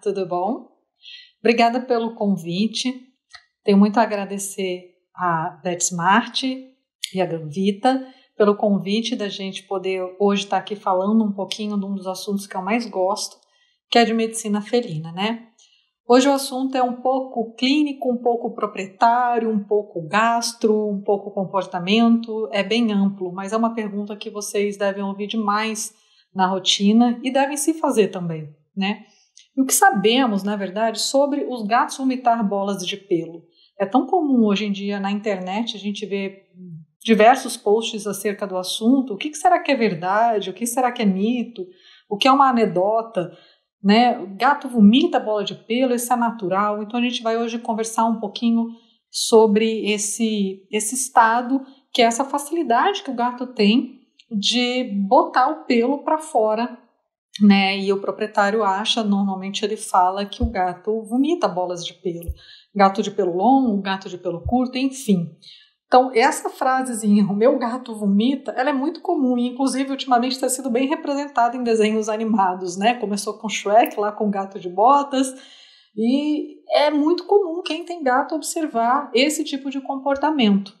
tudo bom? Obrigada pelo convite. Tenho muito a agradecer a Betsmart e a Granvita pelo convite da gente poder hoje estar aqui falando um pouquinho de um dos assuntos que eu mais gosto, que é de medicina felina, né? Hoje o assunto é um pouco clínico, um pouco proprietário, um pouco gastro, um pouco comportamento, é bem amplo, mas é uma pergunta que vocês devem ouvir demais na rotina e devem se fazer também, né? E o que sabemos, na verdade, sobre os gatos vomitar bolas de pelo? É tão comum hoje em dia na internet a gente ver diversos posts acerca do assunto. O que será que é verdade? O que será que é mito? O que é uma anedota? Né? O gato vomita bola de pelo, isso é natural. Então a gente vai hoje conversar um pouquinho sobre esse estado, que é essa facilidade que o gato tem de botar o pelo para fora, né? E o proprietário acha, normalmente ele fala que o gato vomita bolas de pelo. Gato de pelo longo, gato de pelo curto, enfim. Então, essa frasezinha, o meu gato vomita, ela é muito comum e, inclusive, ultimamente está sido bem representada em desenhos animados, né? Começou com Shrek, lá com o gato de botas, e é muito comum quem tem gato observar esse tipo de comportamento.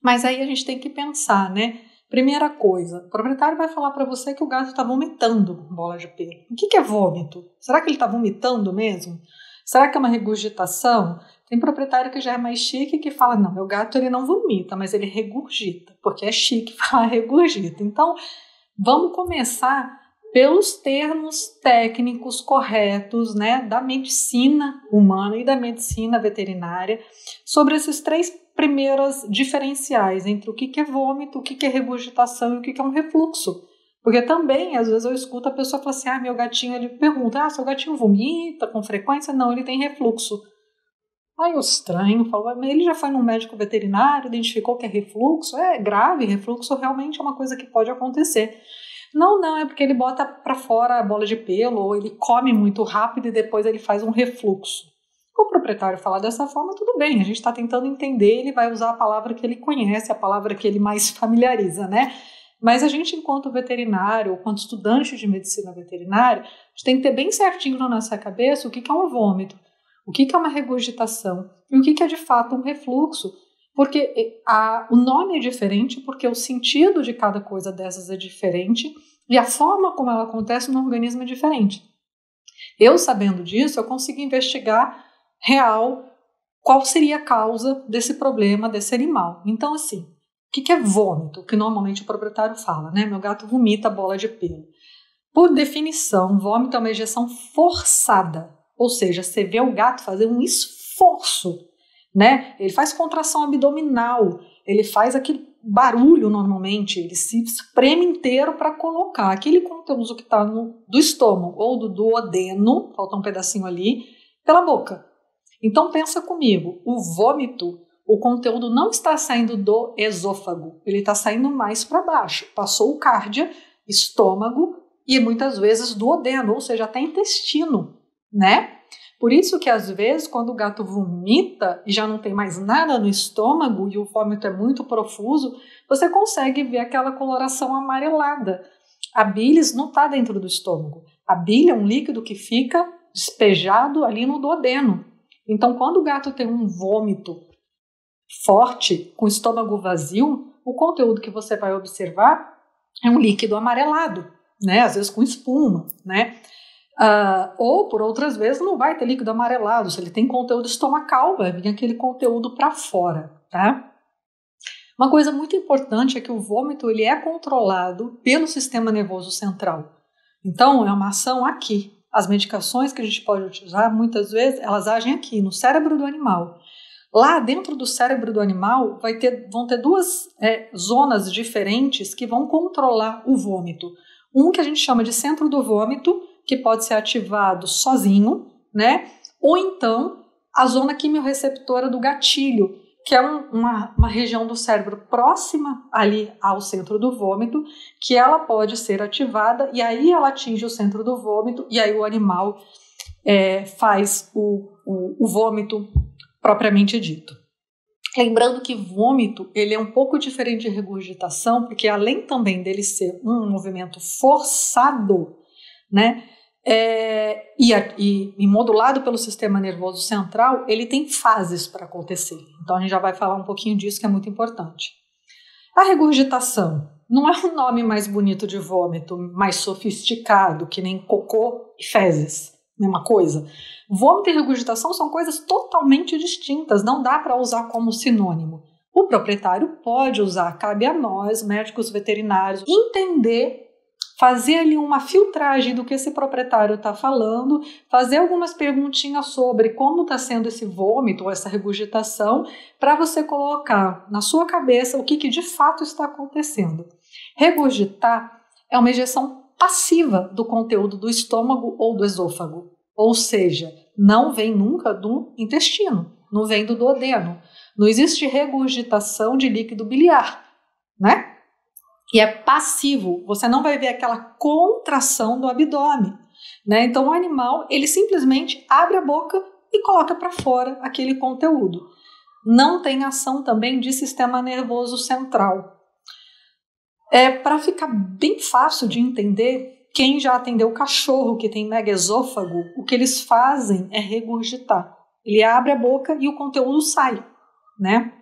Mas aí a gente tem que pensar, né? Primeira coisa, o proprietário vai falar para você que o gato está vomitando bola de pelo. O que é vômito? Será que ele está vomitando mesmo? Será que é uma regurgitação? Tem proprietário que já é mais chique que fala, não, meu gato ele não vomita, mas ele regurgita, porque é chique falar regurgita. Então, vamos começar pelos termos técnicos corretos, né, da medicina humana e da medicina veterinária, sobre esses três primeiras diferenciais entre o que é vômito, o que é regurgitação e o que é um refluxo. Porque também, às vezes eu escuto a pessoa falar assim, meu gatinho, ele pergunta, seu gatinho vomita com frequência? Não, ele tem refluxo. Aí eu estranho, falo, mas ele já foi num médico veterinário, identificou que é refluxo? É grave, refluxo realmente é uma coisa que pode acontecer. Não, é porque ele bota para fora a bola de pelo, ou ele come muito rápido e depois ele faz um refluxo. O proprietário falar dessa forma, tudo bem, a gente está tentando entender, ele vai usar a palavra que ele conhece, a palavra que ele mais familiariza, né? Mas a gente, enquanto veterinário, ou enquanto estudante de medicina veterinária, a gente tem que ter bem certinho na nossa cabeça o que é um vômito, o que é uma regurgitação e o que é de fato um refluxo. Porque o nome é diferente, porque o sentido de cada coisa dessas é diferente e a forma como ela acontece no organismo é diferente. Eu, sabendo disso, eu consigo investigar real qual seria a causa desse problema desse animal. Então, assim, o que é vômito? Que normalmente o proprietário fala, né? Meu gato vomita bola de pelo. Por definição, vômito é uma ejeção forçada, ou seja, você vê o gato fazer um esforço, né? Ele faz contração abdominal, ele faz aquele barulho normalmente, ele se espreme inteiro para colocar aquele conteúdo que está do estômago ou do duodeno, falta um pedacinho ali, pela boca. Então pensa comigo, o vômito, o conteúdo não está saindo do esôfago, ele está saindo mais para baixo, passou o cárdia, estômago e muitas vezes duodeno, ou seja, até intestino, né? Por isso que às vezes quando o gato vomita e já não tem mais nada no estômago e o vômito é muito profuso, você consegue ver aquela coloração amarelada. A bilis não está dentro do estômago. A bile é um líquido que fica despejado ali no duodeno. Então quando o gato tem um vômito forte, com o estômago vazio, o conteúdo que você vai observar é um líquido amarelado, né? Às vezes com espuma, né? Ou por outras vezes não vai ter líquido amarelado, se ele tem conteúdo estomacal, vai vir aquele conteúdo para fora, tá? Uma coisa muito importante é que o vômito ele é controlado pelo sistema nervoso central. Então é uma ação aqui. As medicações que a gente pode utilizar, muitas vezes, elas agem aqui, no cérebro do animal. Lá dentro do cérebro do animal vão ter duas zonas diferentes que vão controlar o vômito. Um que a gente chama de centro do vômito, que pode ser ativado sozinho, né? Ou então a zona quimiorreceptora do gatilho, que é uma região do cérebro próxima ali ao centro do vômito, que ela pode ser ativada e aí ela atinge o centro do vômito e aí o animal faz o vômito propriamente dito. Lembrando que vômito ele é um pouco diferente de regurgitação, porque além também dele ser um movimento forçado, né, e modulado pelo sistema nervoso central, ele tem fases para acontecer. Então a gente já vai falar um pouquinho disso, que é muito importante. A regurgitação não é um nome mais bonito de vômito, mais sofisticado, que nem cocô e fezes, mesma coisa. Vômito e regurgitação são coisas totalmente distintas, não dá para usar como sinônimo. O proprietário pode usar, cabe a nós, médicos veterinários, entender, fazer ali uma filtragem do que esse proprietário está falando, fazer algumas perguntinhas sobre como está sendo esse vômito ou essa regurgitação, para você colocar na sua cabeça o que de fato está acontecendo. Regurgitar é uma ejeção passiva do conteúdo do estômago ou do esôfago, ou seja, não vem nunca do intestino, não vem do duodeno. Não existe regurgitação de líquido biliar, né? E é passivo, você não vai ver aquela contração do abdômen, né? Então o animal, ele simplesmente abre a boca e coloca para fora aquele conteúdo. Não tem ação também de sistema nervoso central. Para ficar bem fácil de entender, quem já atendeu cachorro que tem megaesôfago, o que eles fazem é regurgitar. Ele abre a boca e o conteúdo sai, né?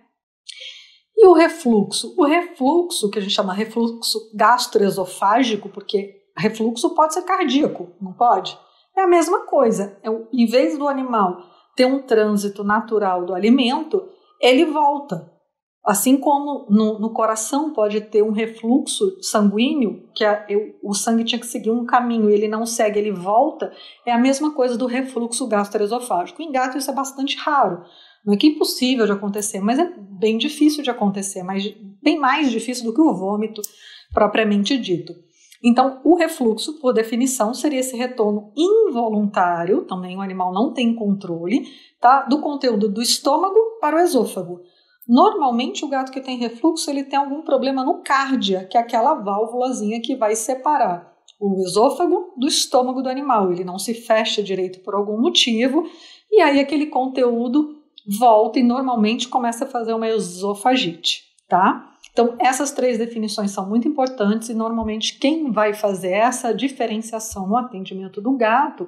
E o refluxo? O refluxo, que a gente chama refluxo gastroesofágico, porque refluxo pode ser cardíaco, não pode? É a mesma coisa. Em vez do animal ter um trânsito natural do alimento, ele volta. Assim como no coração pode ter um refluxo sanguíneo, que o sangue tinha que seguir um caminho e ele não segue, ele volta, é a mesma coisa do refluxo gastroesofágico. Em gato isso é bastante raro. Não é que é impossível de acontecer, mas é bem difícil de acontecer, bem mais difícil do que o vômito propriamente dito. Então, o refluxo, por definição, seria esse retorno involuntário, também o animal não tem controle, tá, do conteúdo do estômago para o esôfago. Normalmente, o gato que tem refluxo, ele tem algum problema no cárdia, que é aquela válvulazinha que vai separar o esôfago do estômago do animal. Ele não se fecha direito por algum motivo, e aí aquele conteúdo volta e normalmente começa a fazer uma esofagite, tá? Então, essas três definições são muito importantes e normalmente quem vai fazer essa diferenciação no atendimento do gato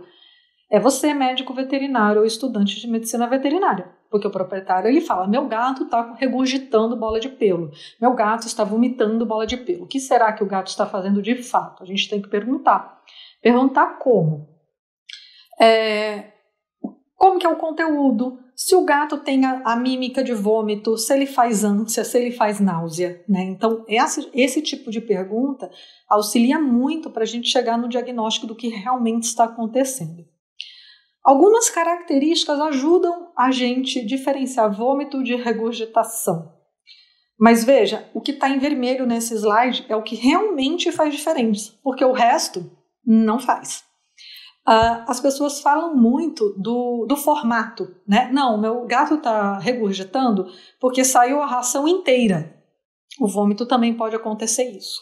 é você, médico veterinário ou estudante de medicina veterinária, porque o proprietário ele fala, meu gato está regurgitando bola de pelo, meu gato está vomitando bola de pelo, o que será que o gato está fazendo de fato? A gente tem que perguntar. Perguntar como? Como que é o conteúdo? Se o gato tem a mímica de vômito, se ele faz ânsia, se ele faz náusea, né? Então, esse tipo de pergunta auxilia muito para a gente chegar no diagnóstico do que realmente está acontecendo. Algumas características ajudam a gente a diferenciar vômito de regurgitação. Mas veja, o que está em vermelho nesse slide é o que realmente faz diferença, porque o resto não faz. As pessoas falam muito do formato, né? Não, meu gato está regurgitando porque saiu a ração inteira. O vômito também pode acontecer isso,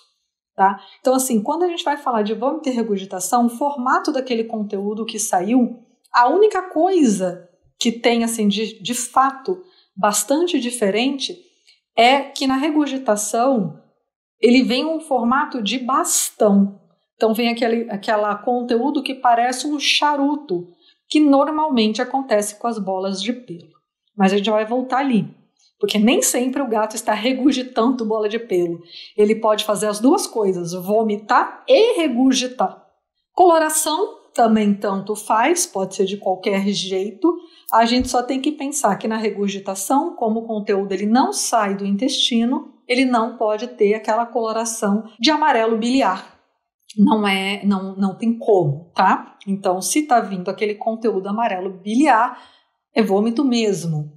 tá? Então, assim, quando a gente vai falar de vômito e regurgitação, o formato daquele conteúdo que saiu, a única coisa que tem, assim, de fato bastante diferente é que na regurgitação ele vem um formato de bastão. Então vem aquele conteúdo que parece um charuto, que normalmente acontece com as bolas de pelo. Mas a gente vai voltar ali, porque nem sempre o gato está regurgitando bola de pelo. Ele pode fazer as duas coisas, vomitar e regurgitar. Coloração também tanto faz, pode ser de qualquer jeito. A gente só tem que pensar que na regurgitação, como o conteúdo ele não sai do intestino, ele não pode ter aquela coloração de amarelo biliar. Não tem como, tá? Então, se tá vindo aquele conteúdo amarelo biliar, é vômito mesmo.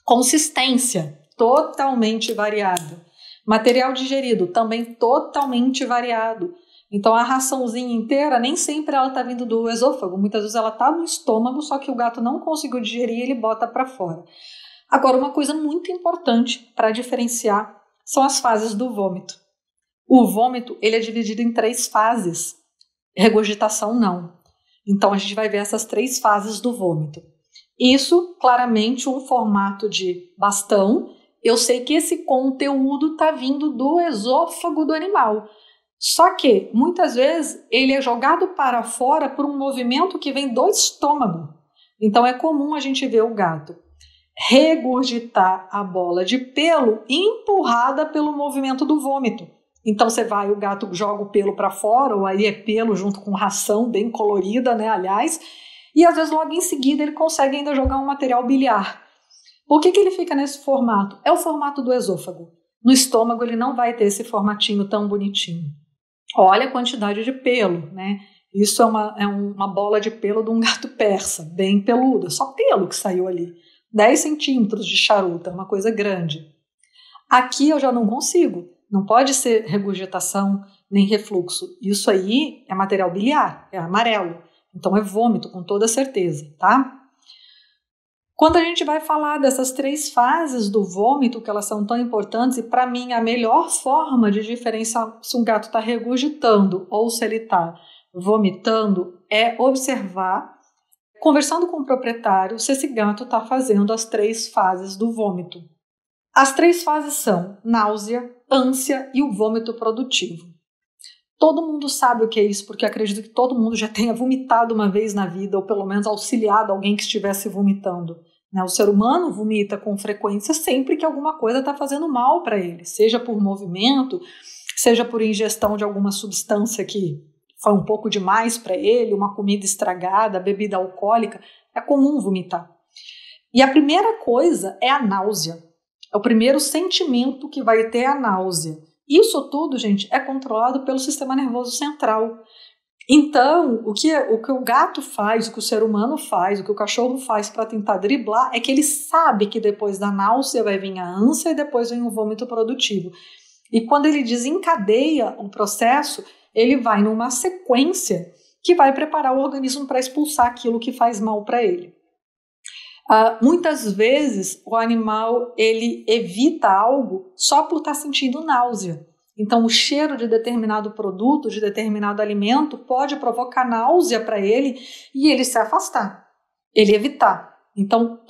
Consistência, totalmente variada. Material digerido, também totalmente variado. Então, a raçãozinha inteira, nem sempre ela tá vindo do esôfago. Muitas vezes ela tá no estômago, só que o gato não conseguiu digerir e ele bota para fora. Agora, uma coisa muito importante para diferenciar são as fases do vômito. O vômito, ele é dividido em 3 fases. Regurgitação, não. Então, a gente vai ver essas 3 fases do vômito. Isso, claramente, um formato de bastão. Eu sei que esse conteúdo está vindo do esôfago do animal. Só que, muitas vezes, ele é jogado para fora por um movimento que vem do estômago. Então, é comum a gente ver o gato regurgitar a bola de pelo empurrada pelo movimento do vômito. Então, o gato joga o pelo para fora, ou aí é pelo junto com ração, bem colorida, né, aliás, e às vezes logo em seguida ele consegue ainda jogar um material biliar. Por que ele fica nesse formato? É o formato do esôfago. No estômago ele não vai ter esse formatinho tão bonitinho. Olha a quantidade de pelo, né? Isso é uma bola de pelo de um gato persa, bem peluda, só pelo que saiu ali. 10 centímetros de charuta, uma coisa grande. Aqui eu já não consigo, não pode ser regurgitação nem refluxo. Isso aí é material biliar, é amarelo, então é vômito com toda certeza, tá? Quando a gente vai falar dessas 3 fases do vômito, que elas são tão importantes, e para mim a melhor forma de diferenciar se um gato está regurgitando ou se ele está vomitando é observar, conversando com o proprietário, se esse gato está fazendo as 3 fases do vômito. As 3 fases são náusea, ânsia e o vômito produtivo. Todo mundo sabe o que é isso, porque acredito que todo mundo já tenha vomitado uma vez na vida, ou pelo menos auxiliado alguém que estivesse vomitando. O ser humano vomita com frequência sempre que alguma coisa está fazendo mal para ele, seja por movimento, seja por ingestão de alguma substância que foi um pouco demais para ele, uma comida estragada, bebida alcoólica, é comum vomitar. E a primeira coisa é a náusea. É o primeiro sentimento que vai ter a náusea. Isso tudo, gente, é controlado pelo sistema nervoso central. Então, o que o gato faz, o que o ser humano faz, o que o cachorro faz para tentar driblar é que ele sabe que depois da náusea vai vir a ânsia e depois vem o vômito produtivo. E quando ele desencadeia o processo, ele vai numa sequência que vai preparar o organismo para expulsar aquilo que faz mal para ele. Muitas vezes o animal ele evita algo só por estar sentindo náusea. Então o cheiro de determinado produto, de determinado alimento pode provocar náusea para ele e ele se afastar, ele evitar. Então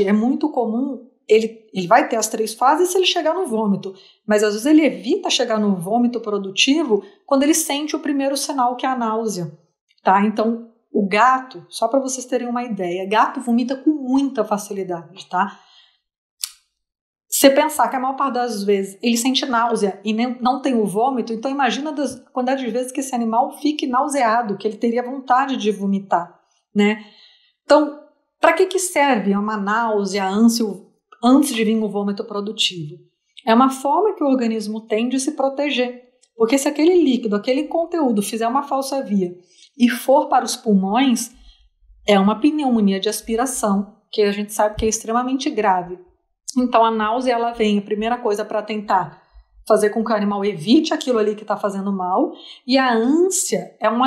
é muito comum, ele vai ter as 3 fases se ele chegar no vômito, mas às vezes ele evita chegar no vômito produtivo quando ele sente o primeiro sinal que é a náusea. Tá? Então o gato, só para vocês terem uma ideia, gato vomita com muita facilidade, tá? Você pensar que a maior parte das vezes ele sente náusea e não tem o vômito, então imagina a quantidade de vezes que esse animal fique nauseado, que ele teria vontade de vomitar, né? Então, para que serve uma náusea, ânsia, antes de vir o vômito produtivo? É uma forma que o organismo tem de se proteger, porque se aquele líquido, aquele conteúdo fizer uma falsa via e for para os pulmões, é uma pneumonia de aspiração, que a gente sabe que é extremamente grave. Então a náusea ela vem, a primeira coisa, para tentar fazer com que o animal evite aquilo ali que está fazendo mal, e a ânsia é um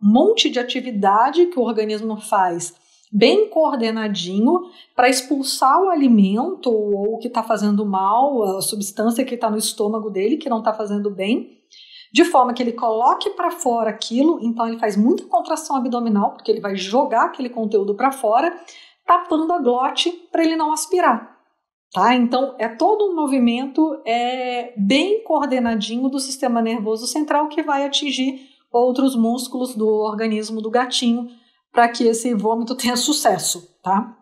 monte de atividade que o organismo faz bem coordenadinho para expulsar o alimento ou o que está fazendo mal, a substância que está no estômago dele, que não está fazendo bem, de forma que ele coloque para fora aquilo. Então ele faz muita contração abdominal, porque ele vai jogar aquele conteúdo para fora, tapando a glote para ele não aspirar. Tá? Então é todo um movimento bem coordenadinho do sistema nervoso central que vai atingir outros músculos do organismo do gatinho para que esse vômito tenha sucesso. Tá?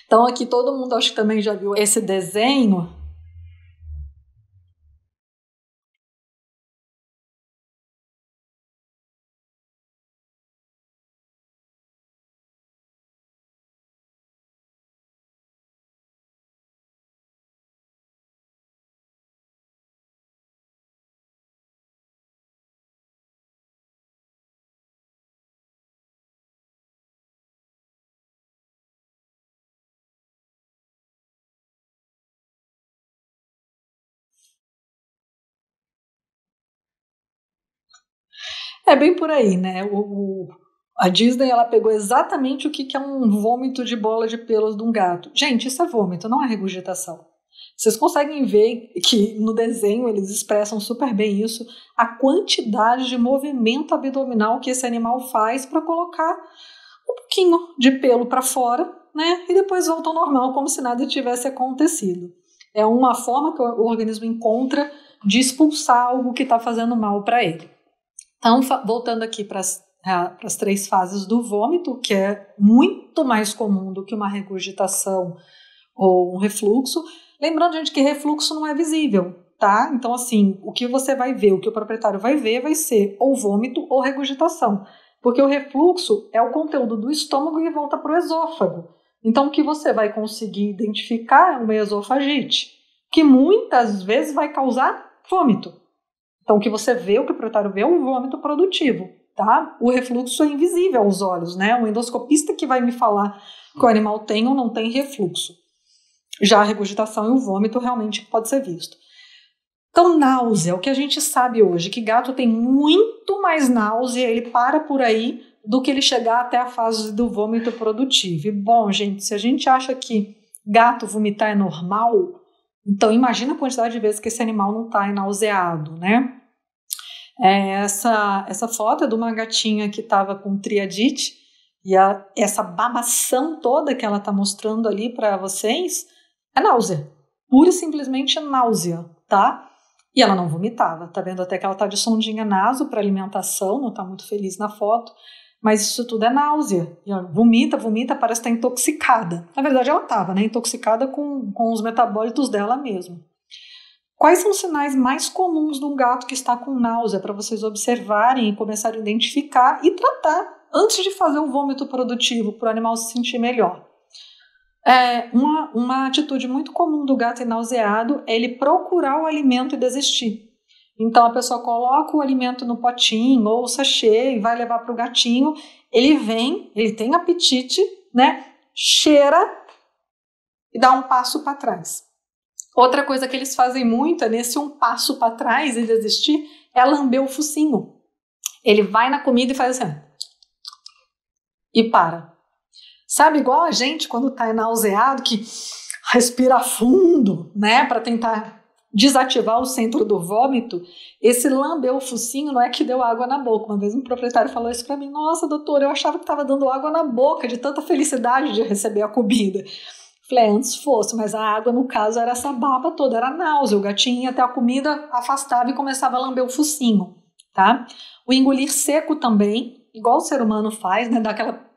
Então aqui todo mundo acho que também já viu esse desenho. É bem por aí, né? A Disney ela pegou exatamente o que é um vômito de bola de pelos de um gato. Gente, isso é vômito, não é regurgitação. Vocês conseguem ver que no desenho eles expressam super bem isso, a quantidade de movimento abdominal que esse animal faz para colocar um pouquinho de pelo para fora, né? E depois volta ao normal, como se nada tivesse acontecido. É uma forma que o organismo encontra de expulsar algo que está fazendo mal para ele. Então, voltando aqui para as 3 fases do vômito, que é muito mais comum do que uma regurgitação ou um refluxo. Lembrando, gente, que refluxo não é visível, tá? Então, assim, o que você vai ver, o que o proprietário vai ver vai ser ou vômito ou regurgitação, porque o refluxo é o conteúdo do estômago e volta para o esôfago. Então, o que você vai conseguir identificar é uma esofagite, que muitas vezes vai causar vômito. Então, o que você vê, o que o proprietário vê é um vômito produtivo, tá? O refluxo é invisível aos olhos, né? O endoscopista que vai me falar que o animal tem ou não tem refluxo. Já a regurgitação e o vômito realmente pode ser visto. Então, náusea, o que a gente sabe hoje, que gato tem muito mais náusea, ele para por aí, do que ele chegar até a fase do vômito produtivo. E, bom, gente, se a gente acha que gato vomitar é normal, então imagina a quantidade de vezes que esse animal não está nauseado, né? Essa foto é de uma gatinha que estava com triadite, e essa babação toda que ela está mostrando ali para vocês é náusea, pura e simplesmente náusea, tá? E ela não vomitava, tá vendo até que ela tá de sondinha naso para alimentação, não tá muito feliz na foto, mas isso tudo é náusea. E ela vomita, parece estar intoxicada. Na verdade ela estava, né, intoxicada com os metabólitos dela mesmo. Quais são os sinais mais comuns de um gato que está com náusea, para vocês observarem e começarem a identificar e tratar antes de fazer o vômito produtivo, para o animal se sentir melhor? Uma atitude muito comum do gato nauseado é ele procurar o alimento e desistir. Então a pessoa coloca o alimento no potinho ou o sachê e vai levar para o gatinho, ele vem, ele tem apetite, né? Cheira e dá um passo para trás. Outra coisa que eles fazem muito é nesse um passo para trás e desistir, é lamber o focinho. Ele vai na comida e faz assim e para. Sabe, igual a gente quando está nauseado, que respira fundo, né, para tentar desativar o centro do vômito. Esse lamber o focinho não é que deu água na boca. Uma vez um proprietário falou isso para mim: nossa, doutor, eu achava que estava dando água na boca de tanta felicidade de receber a comida. Falei, antes fosse, mas a água no caso era essa baba toda, era náusea. O gatinho ia até a comida, afastava e começava a lamber o focinho, tá? O engolir seco também, igual o ser humano faz, né, dá aquela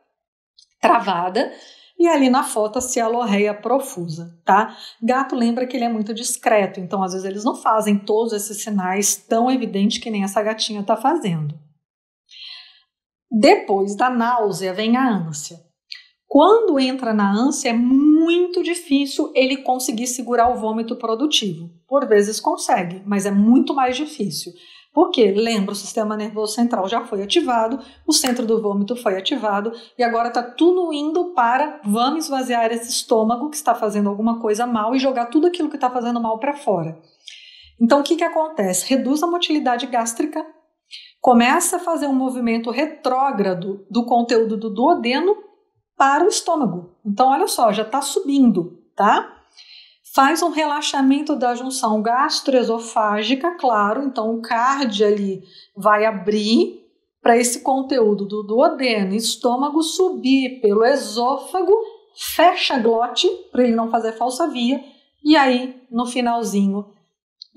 travada, e ali na foto a cialorreia profusa, tá? Gato lembra que ele é muito discreto, então às vezes eles não fazem todos esses sinais tão evidentes que nem essa gatinha tá fazendo. Depois da náusea vem a ânsia. Quando entra na ânsia é muito difícil ele conseguir segurar o vômito produtivo. Por vezes consegue, mas é muito mais difícil. Porque, lembra, o sistema nervoso central já foi ativado, o centro do vômito foi ativado e agora está tudo indo para vamos esvaziar esse estômago que está fazendo alguma coisa mal e jogar tudo aquilo que está fazendo mal para fora. Então, o que acontece? Reduz a motilidade gástrica, começa a fazer um movimento retrógrado do conteúdo do duodeno para o estômago. Então, olha só, já está subindo, tá? Faz um relaxamento da junção gastroesofágica, claro, então o cardio ali vai abrir para esse conteúdo do duodeno e estômago subir pelo esôfago, fecha a glote para ele não fazer falsa via, e aí no finalzinho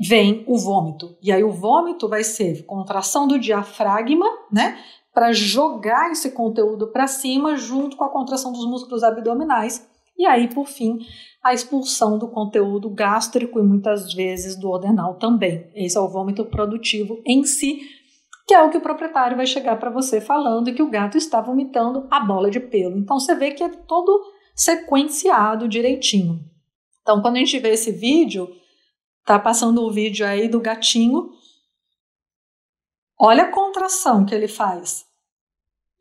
vem o vômito. E aí o vômito vai ser contração do diafragma, né, para jogar esse conteúdo para cima junto com a contração dos músculos abdominais. E aí, por fim, a expulsão do conteúdo gástrico e muitas vezes do duodenal também. Esse é o vômito produtivo em si, que é o que o proprietário vai chegar para você falando que o gato está vomitando a bola de pelo. Então, você vê que é todo sequenciado direitinho. Então, quando a gente vê esse vídeo, tá passando o vídeo aí do gatinho, olha a contração que ele faz.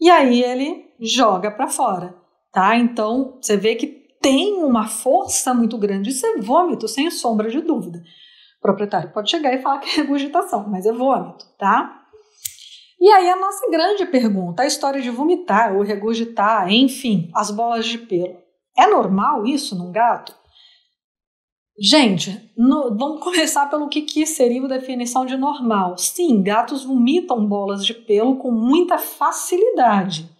E aí ele joga para fora, tá? Então, você vê que tem uma força muito grande. Isso é vômito, sem sombra de dúvida. O proprietário pode chegar e falar que é regurgitação, mas é vômito, tá? E aí a nossa grande pergunta, a história de vomitar ou regurgitar, enfim, as bolas de pelo. É normal isso num gato? Gente, vamos começar pelo que seria a definição de normal. Sim, gatos vomitam bolas de pelo com muita facilidade.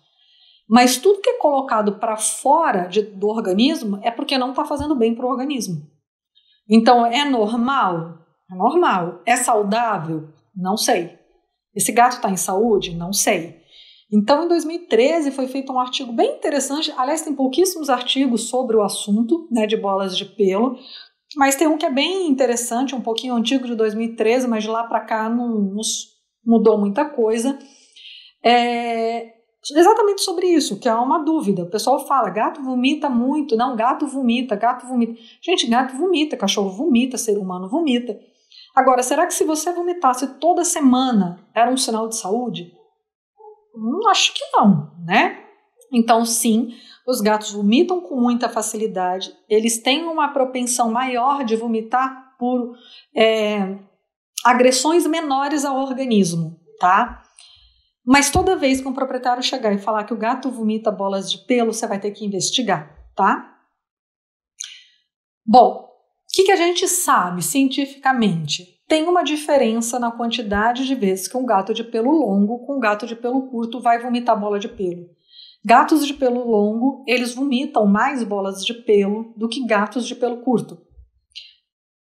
Mas tudo que é colocado para fora do organismo é porque não está fazendo bem para o organismo. Então, é normal? É normal. É saudável? Não sei. Esse gato está em saúde? Não sei. Então, em 2013, foi feito um artigo bem interessante. Aliás, tem pouquíssimos artigos sobre o assunto, né, de bolas de pelo, mas tem um que é bem interessante, um pouquinho antigo, de 2013, mas de lá para cá não mudou muita coisa. Exatamente sobre isso, que é uma dúvida. O pessoal fala, gato vomita muito. Não, gato vomita, gato vomita. Gente, gato vomita, cachorro vomita, ser humano vomita. Agora, será que se você vomitasse toda semana, era um sinal de saúde? Acho que não, né? Então, sim, os gatos vomitam com muita facilidade. Eles têm uma propensão maior de vomitar por agressões menores ao organismo, tá? Mas toda vez que um proprietário chegar e falar que o gato vomita bolas de pelo, você vai ter que investigar, tá? Bom, o que a gente sabe cientificamente? Tem uma diferença na quantidade de vezes que um gato de pelo longo com um gato de pelo curto vai vomitar bola de pelo. Gatos de pelo longo, eles vomitam mais bolas de pelo do que gatos de pelo curto.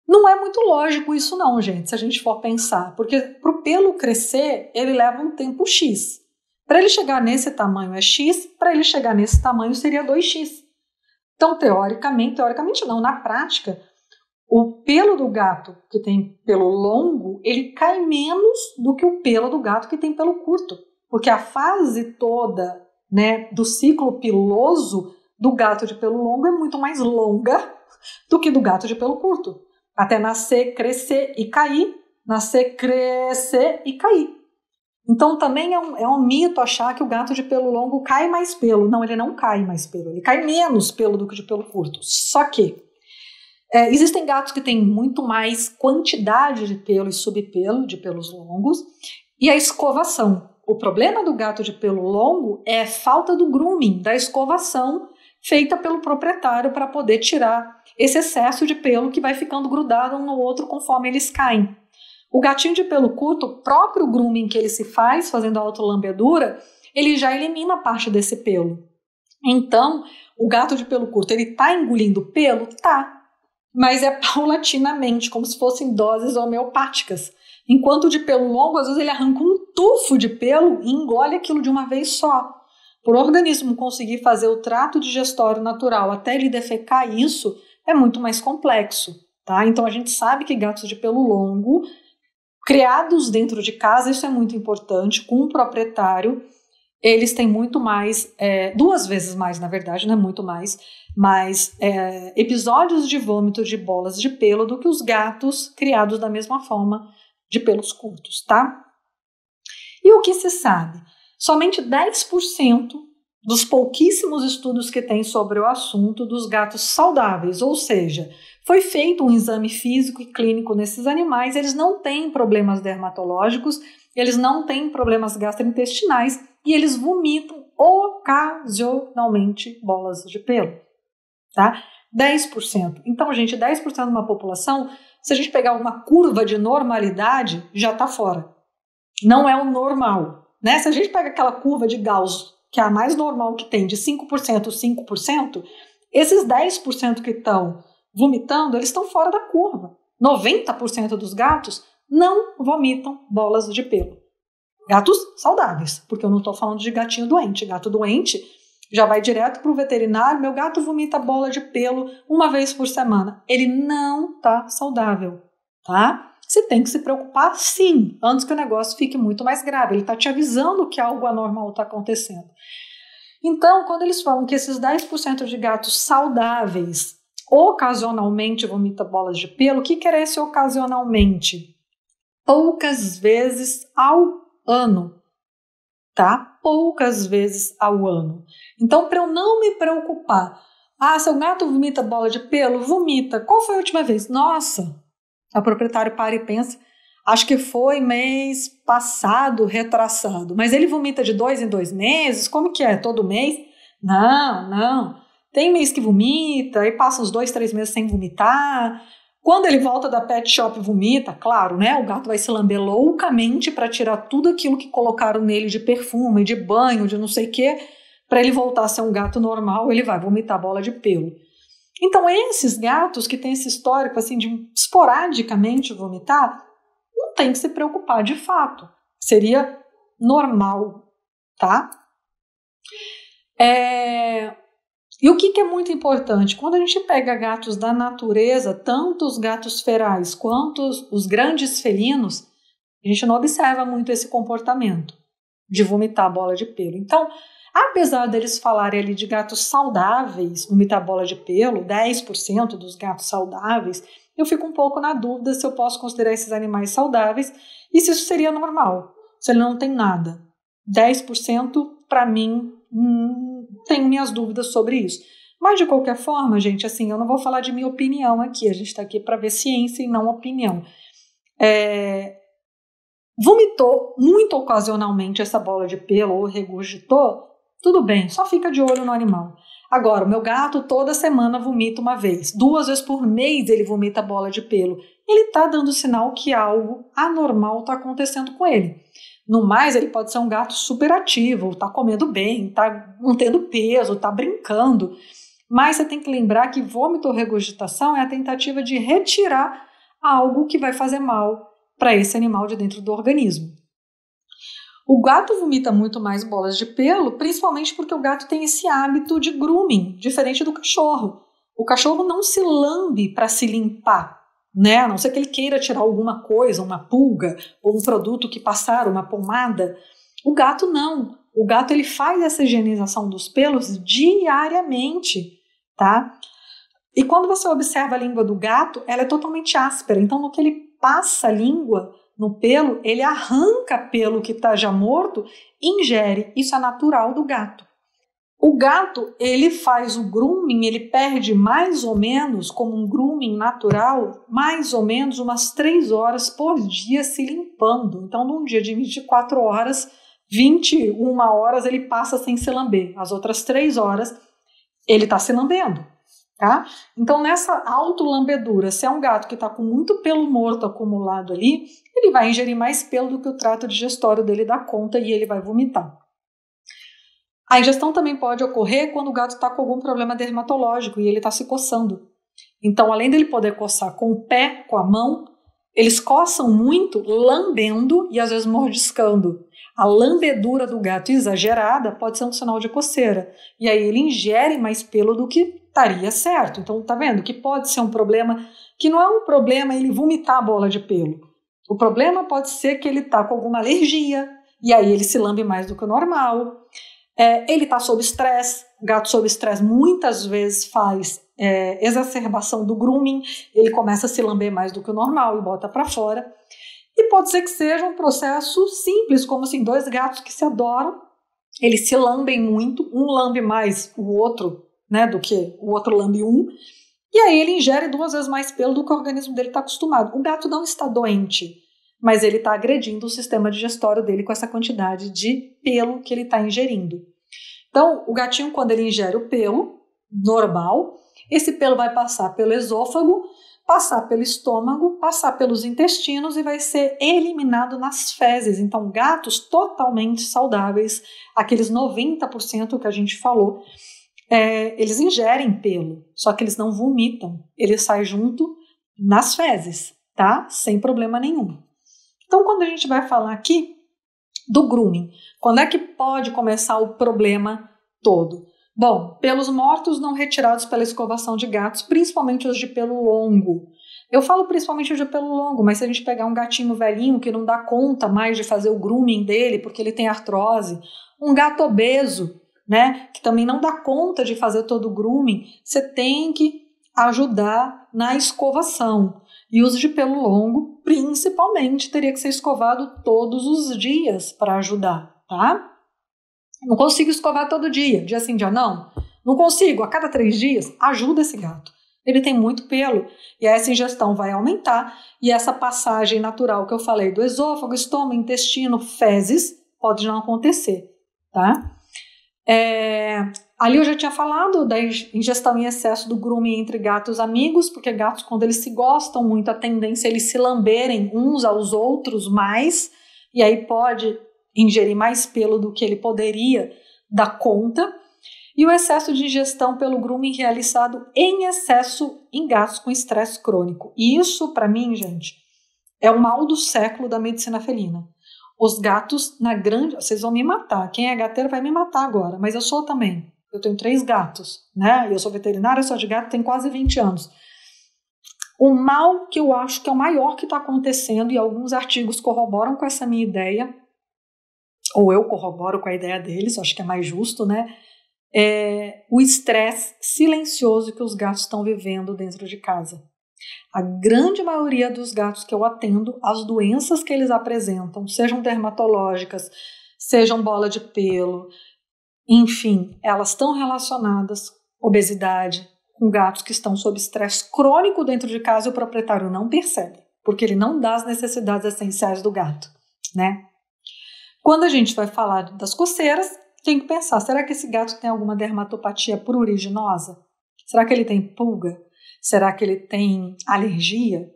Não é muito lógico isso não, gente, se a gente for pensar, porque para o pelo crescer, ele leva um tempo X. Para ele chegar nesse tamanho é X, para ele chegar nesse tamanho seria 2X. Então, teoricamente não, na prática, o pelo do gato que tem pelo longo, ele cai menos do que o pelo do gato que tem pelo curto, porque a fase toda, né, do ciclo piloso do gato de pelo longo é muito mais longa do que do gato de pelo curto. Até nascer, crescer e cair, nascer, crescer e cair. Então também é um mito achar que o gato de pelo longo cai mais pelo. Não, ele não cai mais pelo, ele cai menos pelo do que de pelo curto. Só que existem gatos que têm muito mais quantidade de pelo e subpelo, de pelos longos, e a escovação. O problema do gato de pelo longo é a falta do grooming, da escovação feita pelo proprietário para poder tirar esse excesso de pelo que vai ficando grudado um no outro conforme eles caem. O gatinho de pelo curto, o próprio grooming que ele se faz, fazendo a autolambedura, ele já elimina parte desse pelo. Então, o gato de pelo curto, ele está engolindo pelo? Tá. Mas é paulatinamente, como se fossem doses homeopáticas. Enquanto o de pelo longo, às vezes ele arranca um tufo de pelo e engole aquilo de uma vez só. Por o organismo conseguir fazer o trato digestório natural até ele defecar isso, é muito mais complexo, tá? Então a gente sabe que gatos de pelo longo, criados dentro de casa, isso é muito importante, com um proprietário, eles têm muito mais, 2 vezes mais, na verdade, não é muito mais episódios de vômito de bolas de pelo do que os gatos criados da mesma forma de pelos curtos, tá? E o que se sabe? Somente 10% dos pouquíssimos estudos que tem sobre o assunto dos gatos saudáveis, ou seja, foi feito um exame físico e clínico nesses animais, eles não têm problemas dermatológicos, eles não têm problemas gastrointestinais e eles vomitam ocasionalmente bolas de pelo, tá? 10%. Então, gente, 10% de uma população, se a gente pegar uma curva de normalidade, já está fora. Não é o normal, né? Se a gente pega aquela curva de Gauss, que é a mais normal que tem, de 5%, 5%, esses 10% que estão vomitando, eles estão fora da curva. 90% dos gatos não vomitam bolas de pelo. Gatos saudáveis, porque eu não estou falando de gatinho doente. Gato doente já vai direto para o veterinário, meu gato vomita bola de pelo 1 vez por semana. Ele não está saudável, tá? Você tem que se preocupar sim, antes que o negócio fique muito mais grave. Ele está te avisando que algo anormal está acontecendo. Então, quando eles falam que esses 10% de gatos saudáveis ocasionalmente vomitam bolas de pelo, o que é esse ocasionalmente? Poucas vezes ao ano, tá? Poucas vezes ao ano. Então, para eu não me preocupar, seu gato vomita bola de pelo? Vomita. Qual foi a última vez? Nossa! O proprietário para e pensa, acho que foi mês passado, retraçado, mas ele vomita de 2 em 2 meses? Como que é? Todo mês? Não. Tem mês que vomita, aí passa uns 2, 3 meses sem vomitar. Quando ele volta da pet shop vomita, claro, né? O gato vai se lamber loucamente para tirar tudo aquilo que colocaram nele de perfume, de banho, de não sei o quê, para ele voltar a ser um gato normal, ele vai vomitar bola de pelo. Então, esses gatos que têm esse histórico assim, de esporadicamente vomitar, não tem que se preocupar de fato. Seria normal, tá? E o que é muito importante? Quando a gente pega gatos da natureza, tanto os gatos ferais quanto os grandes felinos, a gente não observa muito esse comportamento de vomitar bola de pelo. Então, apesar deles falarem ali de gatos saudáveis, vomitar bola de pelo, 10% dos gatos saudáveis, eu fico um pouco na dúvida se eu posso considerar esses animais saudáveis e se isso seria normal, se ele não tem nada. 10% para mim, tenho minhas dúvidas sobre isso. Mas de qualquer forma, gente, assim, eu não vou falar de minha opinião aqui, a gente está aqui para ver ciência e não opinião. Vomitou muito ocasionalmente essa bola de pelo ou regurgitou, tudo bem, só fica de olho no animal. Agora, o meu gato toda semana vomita uma vez, 2 vezes por mês ele vomita bola de pelo. Ele está dando sinal que algo anormal está acontecendo com ele. No mais, ele pode ser um gato super ativo, está comendo bem, está mantendo peso, está brincando. Mas você tem que lembrar que vômito ou regurgitação é a tentativa de retirar algo que vai fazer mal para esse animal de dentro do organismo. O gato vomita muito mais bolas de pelo, principalmente porque o gato tem esse hábito de grooming, diferente do cachorro. O cachorro não se lambe para se limpar, né? A não ser que ele queira tirar alguma coisa, uma pulga, ou um produto que passaram, uma pomada. O gato não. O gato ele faz essa higienização dos pelos diariamente, tá? E quando você observa a língua do gato, ela é totalmente áspera. Então, no que ele passa a língua no pelo, ele arranca pelo que está já morto e ingere. Isso é natural do gato. O gato, ele faz o grooming, ele perde mais ou menos, como um grooming natural, mais ou menos umas 3 horas por dia se limpando. Então, num dia de 24 horas, 21 horas ele passa sem se lamber. As outras 3 horas ele está se lambendo. Tá? Então, nessa autolambedura, se é um gato que está com muito pelo morto acumulado ali, ele vai ingerir mais pelo do que o trato digestório dele dá conta e ele vai vomitar. A ingestão também pode ocorrer quando o gato está com algum problema dermatológico e ele está se coçando. Então, além dele poder coçar com o pé, com a mão, eles coçam muito lambendo e às vezes mordiscando. A lambedura do gato exagerada pode ser um sinal de coceira. E aí ele ingere mais pelo do que estaria certo. Então, tá vendo que pode ser um problema, que não é um problema ele vomitar a bola de pelo. O problema pode ser que ele está com alguma alergia, e aí ele se lambe mais do que o normal. Ele está sob estresse. O gato sob estresse muitas vezes faz exacerbação do grooming, ele começa a se lamber mais do que o normal e bota para fora. E pode ser que seja um processo simples, como assim, 2 gatos que se adoram, eles se lambem muito, um lambe mais o outro, né, do que o outro lambe um, e aí ele ingere 2 vezes mais pelo do que o organismo dele está acostumado. O gato não está doente, mas ele está agredindo o sistema digestório dele com essa quantidade de pelo que ele está ingerindo. Então, o gatinho, quando ele ingere o pelo normal, esse pelo vai passar pelo esôfago, passar pelo estômago, passar pelos intestinos e vai ser eliminado nas fezes. Então, gatos totalmente saudáveis, aqueles 90% que a gente falou, eles ingerem pelo, só que eles não vomitam, ele sai junto nas fezes, tá? Sem problema nenhum. Então, quando a gente vai falar aqui do grooming, quando é que pode começar o problema todo? Bom, pelos mortos não retirados pela escovação de gatos, principalmente os de pelo longo. Eu falo principalmente os de pelo longo, mas se a gente pegar um gatinho velhinho que não dá conta mais de fazer o grooming dele porque ele tem artrose, um gato obeso, né, que também não dá conta de fazer todo o grooming, você tem que ajudar na escovação. E os de pelo longo, principalmente, teria que ser escovado todos os dias para ajudar, tá? Não consigo escovar todo dia, dia sim, dia não. Não consigo, a cada 3 dias, ajuda esse gato. Ele tem muito pelo e essa ingestão vai aumentar e essa passagem natural que eu falei do esôfago, estômago, intestino, fezes, pode não acontecer, tá? Ali eu já tinha falado da ingestão em excesso do grooming entre gatos amigos, porque gatos, quando eles se gostam muito, a tendência é eles se lamberem uns aos outros mais, e aí pode ingerir mais pelo do que ele poderia dar conta. E o excesso de ingestão pelo grooming realizado em excesso em gatos com estresse crônico. E isso, para mim, gente, é o mal do século da medicina felina. Os gatos, vocês vão me matar. Quem é gateiro vai me matar agora, mas eu sou também. Eu tenho 3 gatos, né? Eu sou veterinária, sou de gato, tenho quase 20 anos. O mal que eu acho que é o maior que está acontecendo, e alguns artigos corroboram com essa minha ideia, ou eu corroboro com a ideia deles, acho que é mais justo, né? É o estresse silencioso que os gatos estão vivendo dentro de casa. A grande maioria dos gatos que eu atendo, as doenças que eles apresentam, sejam dermatológicas, sejam bola de pelo, enfim, elas estão relacionadas à obesidade, com gatos que estão sob estresse crônico dentro de casa e o proprietário não percebe, porque ele não dá as necessidades essenciais do gato, né? Quando a gente vai falar das coceiras, tem que pensar, será que esse gato tem alguma dermatopatia pruriginosa? Será que ele tem pulga? Será que ele tem alergia?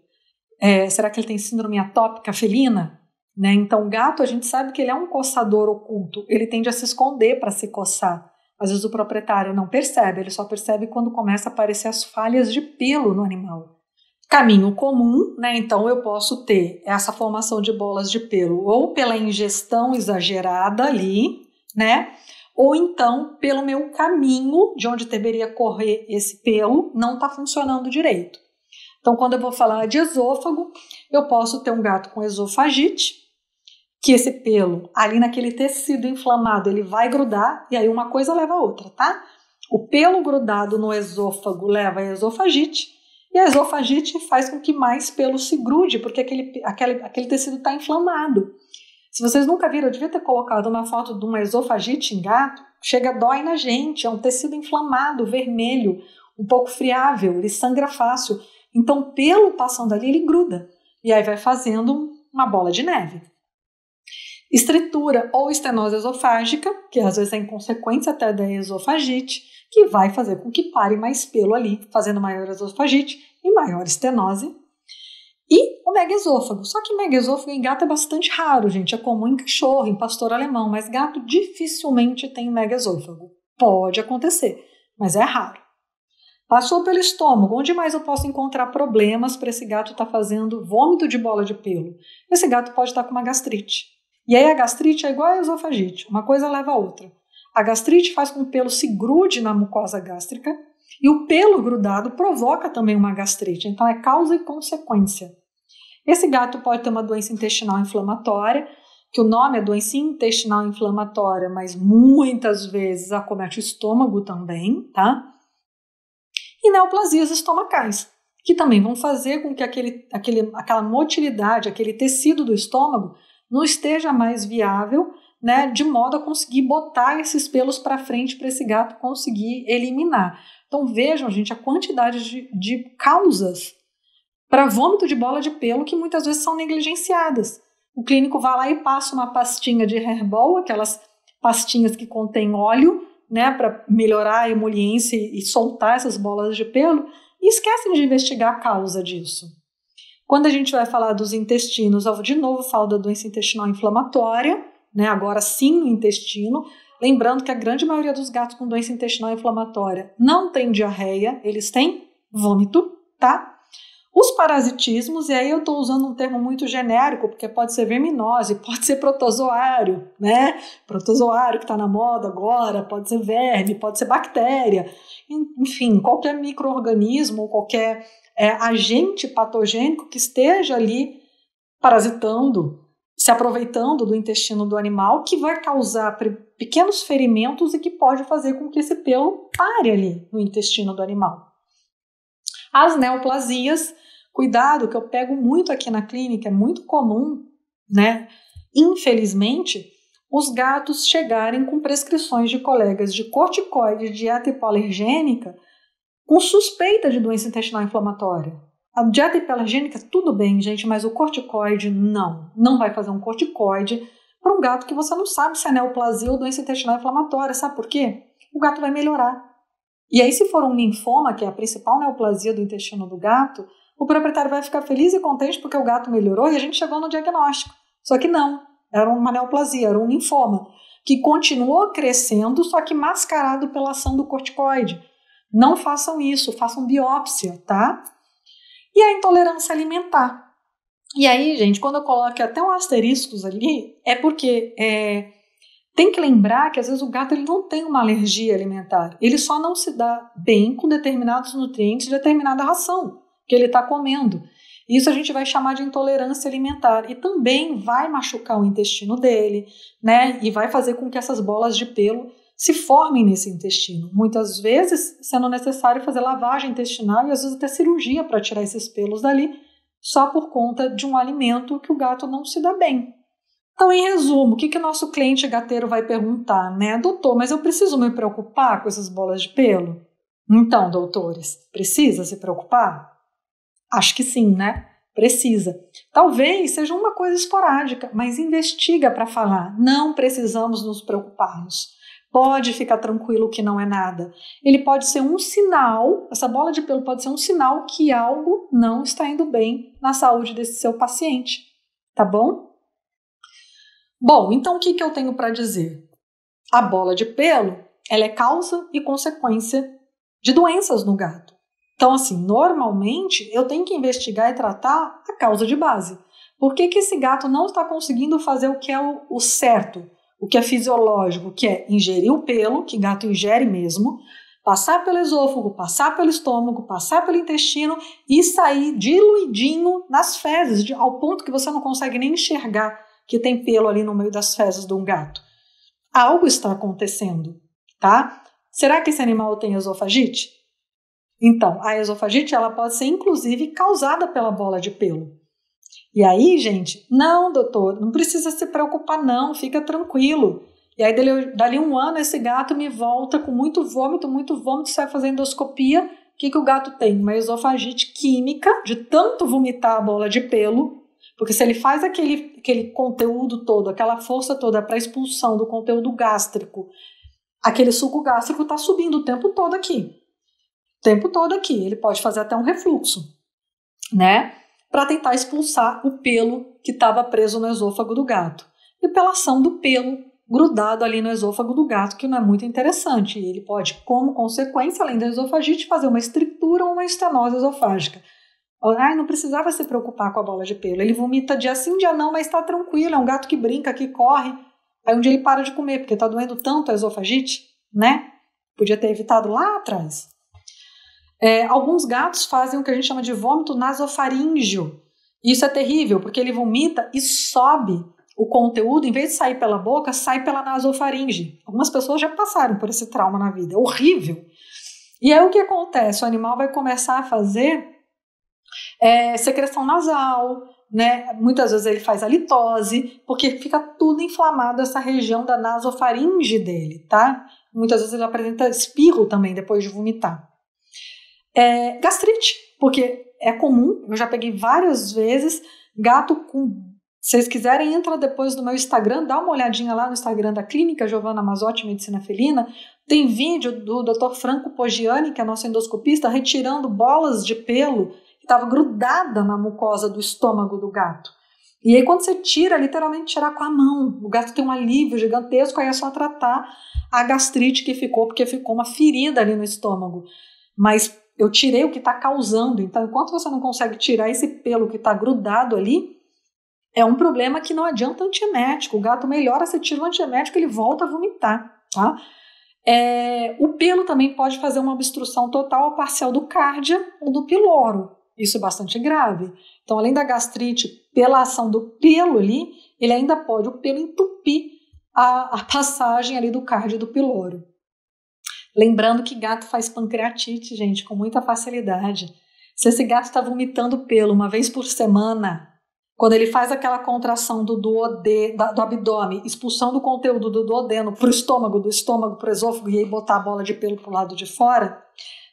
Será que ele tem síndrome atópica felina? Né? Então o gato, a gente sabe que ele é um coçador oculto, ele tende a se esconder para se coçar. Às vezes o proprietário não percebe, ele só percebe quando começa a aparecer as falhas de pelo no animal. Caminho comum, né? Então eu posso ter essa formação de bolas de pelo ou pela ingestão exagerada ali, né? Ou então pelo meu caminho de onde deveria correr esse pelo não está funcionando direito. Então quando eu vou falar de esôfago, eu posso ter um gato com esofagite, que esse pelo ali naquele tecido inflamado ele vai grudar e aí uma coisa leva a outra, tá? O pelo grudado no esôfago leva a esofagite e a esofagite faz com que mais pelo se grude porque aquele tecido está inflamado. Se vocês nunca viram, eu devia ter colocado uma foto de uma esofagite em gato, dói na gente, é um tecido inflamado, vermelho, um pouco friável, ele sangra fácil. Então, pelo passando ali, ele gruda. E aí vai fazendo uma bola de neve. Estritura ou estenose esofágica, que às vezes é em consequência até da esofagite, que vai fazer com que pare mais pelo ali, fazendo maior esofagite e maior estenose. E o megaesôfago. Só que megaesôfago em gato é bastante raro, gente. É comum em cachorro, em pastor alemão, mas gato dificilmente tem megaesôfago. Pode acontecer, mas é raro. Passou pelo estômago. Onde mais eu posso encontrar problemas para esse gato estar fazendo vômito de bola de pelo? Esse gato pode estar com uma gastrite. E aí a gastrite é igual a esofagite. Uma coisa leva a outra. A gastrite faz com que o pelo se grude na mucosa gástrica. E o pelo grudado provoca também uma gastrite, então é causa e consequência. Esse gato pode ter uma doença intestinal inflamatória, que o nome é doença intestinal inflamatória, mas muitas vezes acomete o estômago também, tá? E neoplasias estomacais, que também vão fazer com que aquela motilidade, aquele tecido do estômago não esteja mais viável, né, de modo a conseguir botar esses pelos para frente para esse gato conseguir eliminar. Então vejam, gente, a quantidade de causas para vômito de bola de pelo que muitas vezes são negligenciadas. O clínico vai lá e passa uma pastinha de Herbol, aquelas pastinhas que contêm óleo, né, para melhorar a emoliência e soltar essas bolas de pelo, e esquecem de investigar a causa disso. Quando a gente vai falar dos intestinos, eu de novo falo da doença intestinal inflamatória, né, agora sim no intestino. Lembrando que a grande maioria dos gatos com doença intestinal inflamatória não tem diarreia, eles têm vômito, tá? Os parasitismos, e aí eu estou usando um termo muito genérico, porque pode ser verminose, pode ser protozoário, né? Protozoário que está na moda agora, pode ser verme, pode ser bactéria, enfim, qualquer micro-organismo, qualquer agente patogênico que esteja ali parasitando, se aproveitando do intestino do animal, que vai causar pequenos ferimentos e que pode fazer com que esse pelo pare ali no intestino do animal. As neoplasias, cuidado, que eu pego muito aqui na clínica, é muito comum, né? Infelizmente, os gatos chegarem com prescrições de colegas de corticoide, dieta hipoalergênica, com suspeita de doença intestinal inflamatória. A dieta hipoalergênica, tudo bem, gente, mas o corticoide, não vai fazer um corticoide para um gato que você não sabe se é neoplasia ou doença intestinal inflamatória. Sabe por quê? O gato vai melhorar. E aí, se for um linfoma, que é a principal neoplasia do intestino do gato, o proprietário vai ficar feliz e contente porque o gato melhorou e a gente chegou no diagnóstico. Só que não, era uma neoplasia, era um linfoma. que continuou crescendo, só que mascarado pela ação do corticoide. Não façam isso, façam biópsia, tá? E a intolerância alimentar. E aí, gente, quando eu coloco até um asteriscos ali, é porque tem que lembrar que às vezes o gato ele não tem uma alergia alimentar, ele só não se dá bem com determinados nutrientes de determinada ração que ele está comendo. Isso a gente vai chamar de intolerância alimentar e também vai machucar o intestino dele, né? E vai fazer com que essas bolas de pelo se formem nesse intestino. Muitas vezes sendo necessário fazer lavagem intestinal e às vezes até cirurgia para tirar esses pelos dali, só por conta de um alimento que o gato não se dá bem. Então, em resumo, o que nosso cliente gateiro vai perguntar, né? Doutor, mas eu preciso me preocupar com essas bolas de pelo? Então, doutores, precisa se preocupar? Acho que sim, né? Precisa. Talvez seja uma coisa esporádica, mas investiga para falar. Não precisamos nos preocuparmos. Pode ficar tranquilo que não é nada. Ele pode ser um sinal, essa bola de pelo pode ser um sinal que algo não está indo bem na saúde desse seu paciente. Tá bom? Bom, então o que eu tenho para dizer? A bola de pelo, ela é causa e consequência de doenças no gato. Então, assim, normalmente eu tenho que investigar e tratar a causa de base. Por que esse gato não está conseguindo fazer o que é o certo, o que é fisiológico, que é ingerir o pelo, que gato ingere mesmo, passar pelo esôfago, passar pelo estômago, passar pelo intestino e sair diluidinho nas fezes, ao ponto que você não consegue nem enxergar que tem pelo ali no meio das fezes de um gato. Algo está acontecendo, tá? Será que esse animal tem esofagite? Então, a esofagite ela pode ser inclusive causada pela bola de pelo. E aí, gente, não, doutor, não precisa se preocupar não, fica tranquilo. E aí, dali um ano, esse gato me volta com muito vômito, você vai fazer endoscopia. O que o gato tem? Uma esofagite química, de tanto vomitar a bola de pelo, porque se ele faz aquele conteúdo todo, aquela força toda para expulsão do conteúdo gástrico, aquele suco gástrico está subindo o tempo todo aqui. Ele pode fazer até um refluxo, né? Para tentar expulsar o pelo que estava preso no esôfago do gato. E pela ação do pelo grudado ali no esôfago do gato, que não é muito interessante. E ele pode, como consequência, além da esofagite, fazer uma estritura ou uma estenose esofágica. Não precisava se preocupar com a bola de pelo. Ele vomita dia sim, dia não, mas está tranquilo. É um gato que brinca, que corre. Aí um dia ele para de comer, porque está doendo tanto a esofagite, né? Podia ter evitado lá atrás. Alguns gatos fazem o que a gente chama de vômito nasofaríngeo. Isso é terrível, porque ele vomita e sobe o conteúdo, em vez de sair pela boca, sai pela nasofaringe. Algumas pessoas já passaram por esse trauma na vida, é horrível. E aí o que acontece? O animal vai começar a fazer secreção nasal, né? Muitas vezes ele faz halitose, porque fica tudo inflamado essa região da nasofaringe dele, tá? Muitas vezes ele apresenta espirro também depois de vomitar. Gastrite, porque é comum, eu já peguei várias vezes, gato com... Se vocês quiserem, entra depois no meu Instagram, dá uma olhadinha lá no Instagram da Clínica Giovanna Mazzotti Medicina Felina, tem vídeo do Dr. Franco Poggiani, que é nosso endoscopista, retirando bolas de pelo que estava grudada na mucosa do estômago do gato. E aí quando você tira, literalmente tirar com a mão, o gato tem um alívio gigantesco, aí é só tratar a gastrite que ficou, porque ficou uma ferida ali no estômago. Mas eu tirei o que está causando, então enquanto você não consegue tirar esse pelo que está grudado ali, é um problema que não adianta antiemético. O gato melhora, você tira o antiemético, ele volta a vomitar, tá? O pelo também pode fazer uma obstrução total ou parcial do cárdia ou do piloro. Isso é bastante grave. Então, além da gastrite, pela ação do pelo ali, ele ainda pode, o pelo entupir a passagem ali do cárdio e do piloro. Lembrando que gato faz pancreatite, gente, com muita facilidade. Se esse gato está vomitando pelo uma vez por semana, quando ele faz aquela contração do abdômen, expulsão do conteúdo do duodeno para o estômago, do estômago para o esôfago e aí botar a bola de pelo para o lado de fora,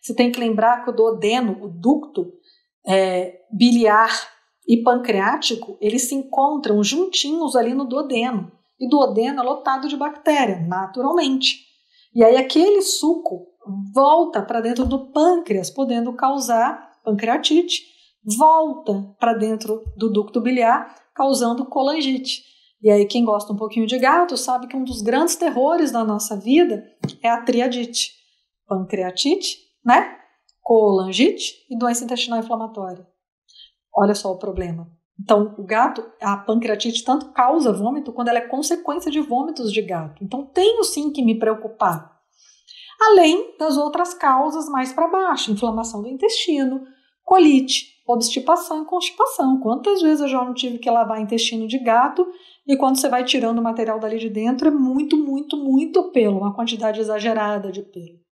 você tem que lembrar que o duodeno, o ducto biliar e pancreático, eles se encontram juntinhos ali no duodeno. E o duodeno é lotado de bactéria, naturalmente. E aí aquele suco volta para dentro do pâncreas, podendo causar pancreatite, volta para dentro do ducto biliar, causando colangite. E aí quem gosta um pouquinho de gato sabe que um dos grandes terrores da nossa vida é a triadite. Pancreatite, né? Colangite e doença intestinal inflamatória. Olha só o problema. Então, o gato, a pancreatite tanto causa vômito quando ela é consequência de vômitos de gato. Então, tenho sim que me preocupar. Além das outras causas mais para baixo, inflamação do intestino, colite, obstipação e constipação. Quantas vezes eu já não tive que lavar intestino de gato e quando você vai tirando o material dali de dentro é muito, muito, muito pelo, uma quantidade exagerada de pelo.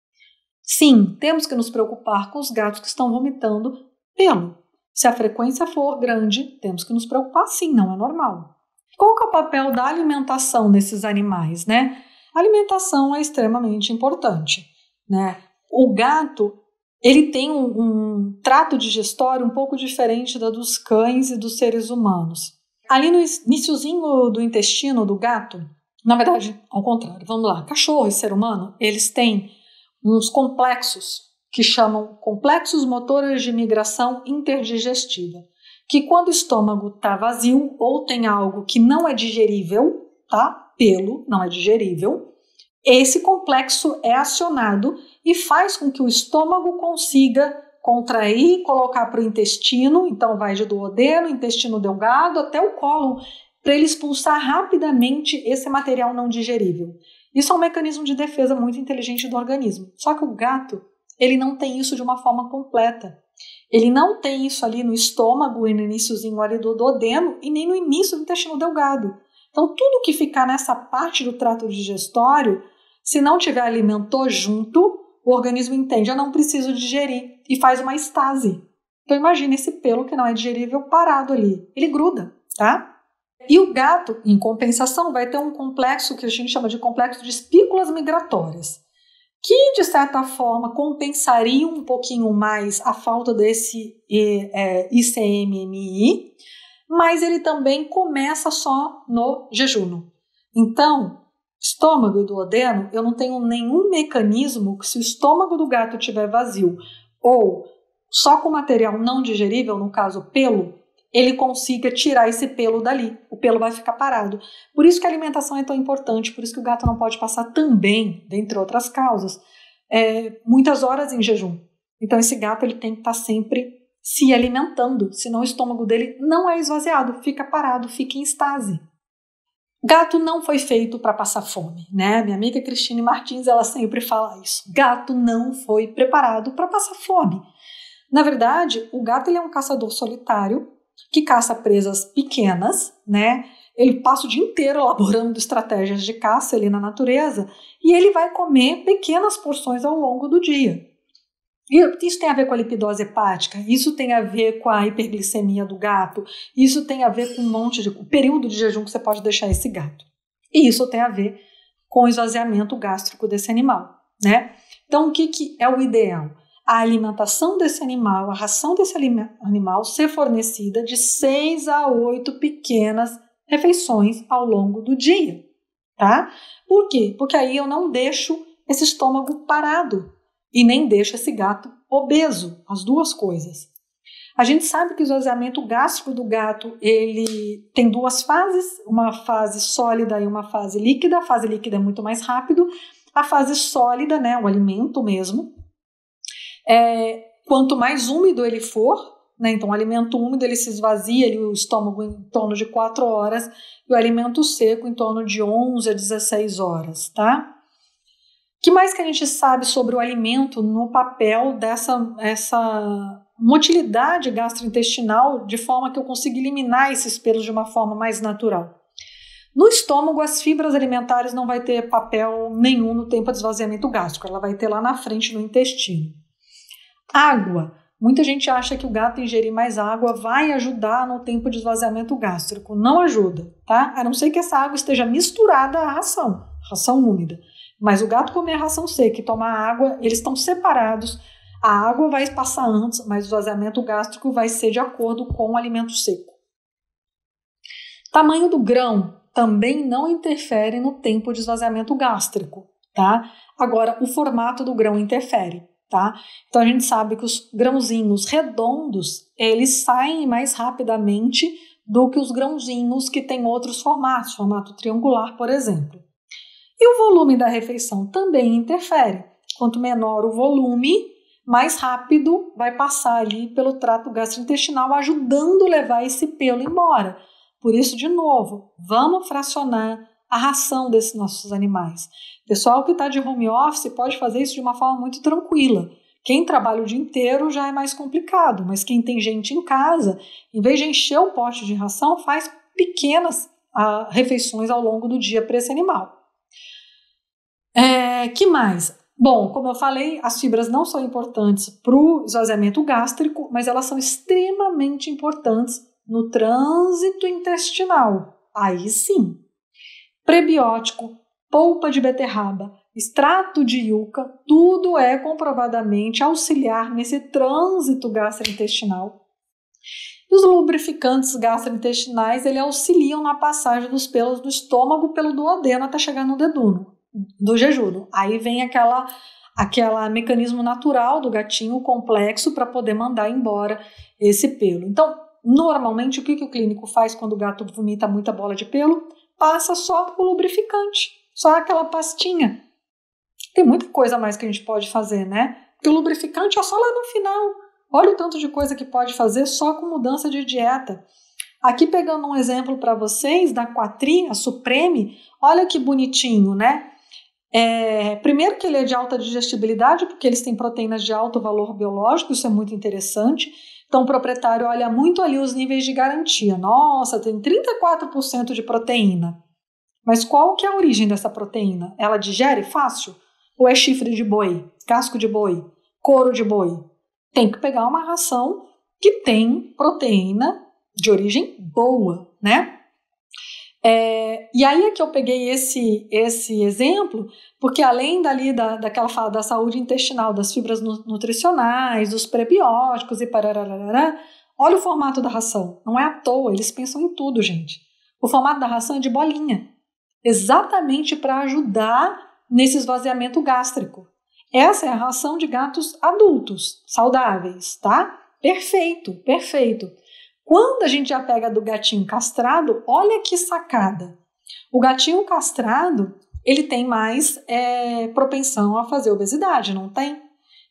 Sim, temos que nos preocupar com os gatos que estão vomitando pelo. Se a frequência for grande, temos que nos preocupar sim, não é normal. Qual que é o papel da alimentação nesses animais, né? A alimentação é extremamente importante, né? O gato, ele tem um trato digestório um pouco diferente da dos cães e dos seres humanos. Ali no iniciozinho do intestino do gato, na verdade, ao contrário, vamos lá, cachorro e ser humano, eles têm uns complexos que chamam complexos motores de migração interdigestiva, que quando o estômago está vazio ou tem algo que não é digerível, tá? Pelo não é digerível, esse complexo é acionado e faz com que o estômago consiga contrair, colocar para o intestino, então vai de duodeno, intestino delgado até o cólon, para ele expulsar rapidamente esse material não digerível. Isso é um mecanismo de defesa muito inteligente do organismo. Só que o gato, ele não tem isso de uma forma completa. Ele não tem isso ali no estômago e no iniciozinho ali do duodeno e nem no início do intestino delgado. Então, tudo que ficar nessa parte do trato digestório, se não tiver alimento junto, o organismo entende, eu não preciso digerir e faz uma estase. Então, imagine esse pelo que não é digerível parado ali. Ele gruda, tá? E o gato, em compensação, vai ter um complexo que a gente chama de complexo de espículas migratórias, que, de certa forma, compensaria um pouquinho mais a falta desse ICMMI, mas ele também começa só no jejum. Então, estômago e duodeno, eu não tenho nenhum mecanismo que, se o estômago do gato estiver vazio ou só com material não digerível, no caso pelo, ele consiga tirar esse pelo dali. O pelo vai ficar parado. Por isso que a alimentação é tão importante, por isso que o gato não pode passar também, dentre outras causas, muitas horas em jejum. Então esse gato ele tem que estar sempre se alimentando, senão o estômago dele não é esvaziado, fica parado, fica em estase. Gato não foi feito para passar fome, né? Minha amiga Cristine Martins, ela sempre fala isso. Gato não foi preparado para passar fome. Na verdade, o gato ele é um caçador solitário que caça presas pequenas, né? Ele passa o dia inteiro elaborando estratégias de caça ali na natureza e ele vai comer pequenas porções ao longo do dia. E isso tem a ver com a lipidose hepática, isso tem a ver com a hiperglicemia do gato, isso tem a ver com um monte de período de jejum que você pode deixar esse gato. E isso tem a ver com o esvaziamento gástrico desse animal, né? Então, o que é o ideal? A alimentação desse animal, a ração desse animal ser fornecida de 6 a 8 pequenas refeições ao longo do dia, tá? Por quê? Porque aí eu não deixo esse estômago parado e nem deixo esse gato obeso, as duas coisas. A gente sabe que o esvaziamento gástrico do gato, ele tem duas fases, uma fase sólida e uma fase líquida. A fase líquida é muito mais rápido, a fase sólida, né, o alimento mesmo, quanto mais úmido ele for, né, então o alimento úmido ele se esvazia o estômago em torno de 4 horas e o alimento seco em torno de 11 a 16 horas, tá? O que mais que a gente sabe sobre o alimento no papel dessa motilidade gastrointestinal de forma que eu consiga eliminar esses pelos de uma forma mais natural? No estômago, as fibras alimentares não vai ter papel nenhum no tempo de esvaziamento gástrico, ela vai ter lá na frente no intestino. Água. Muita gente acha que o gato ingerir mais água vai ajudar no tempo de esvaziamento gástrico. Não ajuda, tá? A não ser que essa água esteja misturada à ração úmida. Mas o gato comer a ração seca e tomar água, eles estão separados. A água vai passar antes, mas o esvaziamento gástrico vai ser de acordo com o alimento seco. Tamanho do grão também não interfere no tempo de esvaziamento gástrico, tá? Agora, o formato do grão interfere, tá? Então, a gente sabe que os grãozinhos redondos, eles saem mais rapidamente do que os grãozinhos que têm outros formatos, formato triangular, por exemplo. E o volume da refeição também interfere. Quanto menor o volume, mais rápido vai passar ali pelo trato gastrointestinal, ajudando a levar esse pelo embora. Por isso, de novo, vamos fracionar a ração desses nossos animais. Pessoal que está de home office pode fazer isso de uma forma muito tranquila. Quem trabalha o dia inteiro já é mais complicado, mas quem tem gente em casa, em vez de encher o pote de ração, faz pequenas refeições ao longo do dia para esse animal. Que mais? Bom, como eu falei, as fibras não são importantes para o esvaziamento gástrico, mas elas são extremamente importantes no trânsito intestinal. Aí sim. Prebiótico, polpa de beterraba, extrato de yuca, tudo é comprovadamente auxiliar nesse trânsito gastrointestinal. E os lubrificantes gastrointestinais, eles auxiliam na passagem dos pelos do estômago pelo duodeno até chegar no deduno, do jejuno. Aí vem aquela mecanismo natural do gatinho complexo para poder mandar embora esse pelo. Então, normalmente, o que o clínico faz quando o gato vomita muita bola de pelo? Passa só o lubrificante, só aquela pastinha. Tem muita coisa a mais que a gente pode fazer, né? Porque o lubrificante é só lá no final. Olha o tanto de coisa que pode fazer só com mudança de dieta. Aqui pegando um exemplo para vocês da Quatri, a Supreme, olha que bonitinho, né? Primeiro que ele é de alta digestibilidade, porque eles têm proteínas de alto valor biológico, isso é muito interessante. Então o proprietário olha muito ali os níveis de garantia. Nossa, tem 34% de proteína. Mas qual que é a origem dessa proteína? Ela digere fácil? Ou é chifre de boi, casco de boi, couro de boi? Tem que pegar uma ração que tem proteína de origem boa, né? E aí é que eu peguei esse exemplo, porque além daquela fala da saúde intestinal, das fibras nutricionais, dos prebióticos e parararará, olha o formato da ração. Não é à toa, eles pensam em tudo, gente. O formato da ração é de bolinha, exatamente para ajudar nesse esvaziamento gástrico. Essa é a ração de gatos adultos, saudáveis, tá? Perfeito, perfeito. Quando a gente já pega do gatinho castrado, olha que sacada. O gatinho castrado, ele tem mais propensão a fazer obesidade, não tem?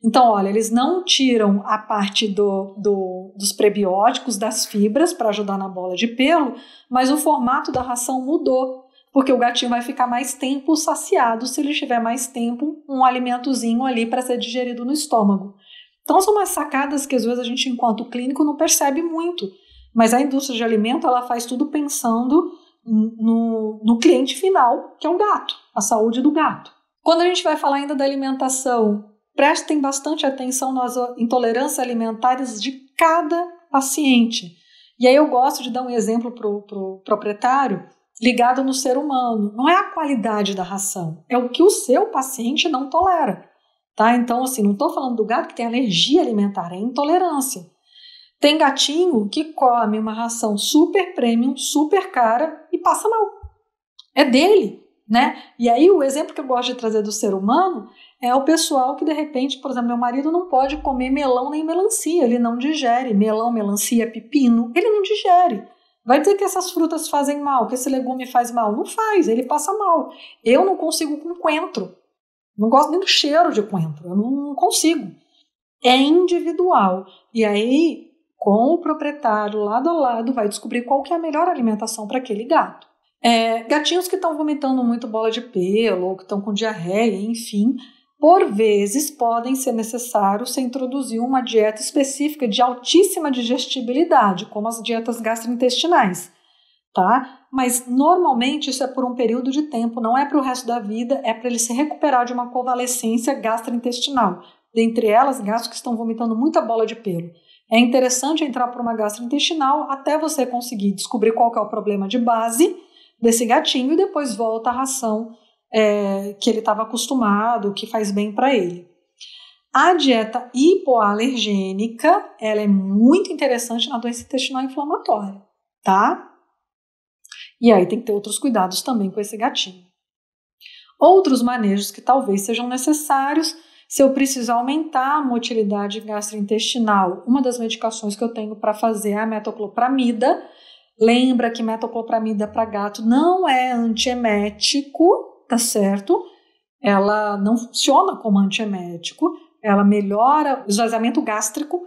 Então, olha, eles não tiram a parte dos prebióticos, das fibras, para ajudar na bola de pelo, mas o formato da ração mudou, porque o gatinho vai ficar mais tempo saciado se ele tiver mais tempo um alimentozinho ali para ser digerido no estômago. Então, são umas sacadas que às vezes a gente, enquanto clínico, não percebe muito. Mas a indústria de alimento, ela faz tudo pensando no cliente final, que é o gato, a saúde do gato. Quando a gente vai falar ainda da alimentação, prestem bastante atenção nas intolerâncias alimentares de cada paciente. E aí eu gosto de dar um exemplo para o proprietário ligado no ser humano. Não é a qualidade da ração, é o que o seu paciente não tolera. Tá? Então, assim, não estou falando do gato que tem alergia alimentar, é intolerância. Tem gatinho que come uma ração super premium, super cara e passa mal. É dele, né? E aí o exemplo que eu gosto de trazer do ser humano é o pessoal que de repente, por exemplo, meu marido não pode comer melão nem melancia, ele não digere. Melão, melancia, pepino, ele não digere. Vai dizer que essas frutas fazem mal, que esse legume faz mal? Não faz, ele passa mal. Eu não consigo com coentro. Não gosto nem do cheiro de coentro, eu não consigo. É individual. E aí, com o proprietário, lado a lado, vai descobrir qual que é a melhor alimentação para aquele gato. Gatinhos que estão vomitando muito bola de pelo, ou que estão com diarreia, enfim, por vezes podem ser necessário se introduzir uma dieta específica de altíssima digestibilidade, como as dietas gastrointestinais, tá? Mas normalmente isso é por um período de tempo, não é para o resto da vida, é para ele se recuperar de uma convalescência gastrointestinal. Dentre elas, gatos que estão vomitando muita bola de pelo. É interessante entrar por uma gastrointestinal até você conseguir descobrir qual que é o problema de base desse gatinho e depois volta a ração que ele estava acostumado, que faz bem para ele. A dieta hipoalergênica, ela é muito interessante na doença intestinal inflamatória, tá? E aí tem que ter outros cuidados também com esse gatinho. Outros manejos que talvez sejam necessários se eu precisar aumentar a motilidade gastrointestinal. Uma das medicações que eu tenho para fazer é a metoclopramida. Lembra que metoclopramida para gato não é antiemético, tá certo? Ela não funciona como antiemético, ela melhora o esvaziamento gástrico,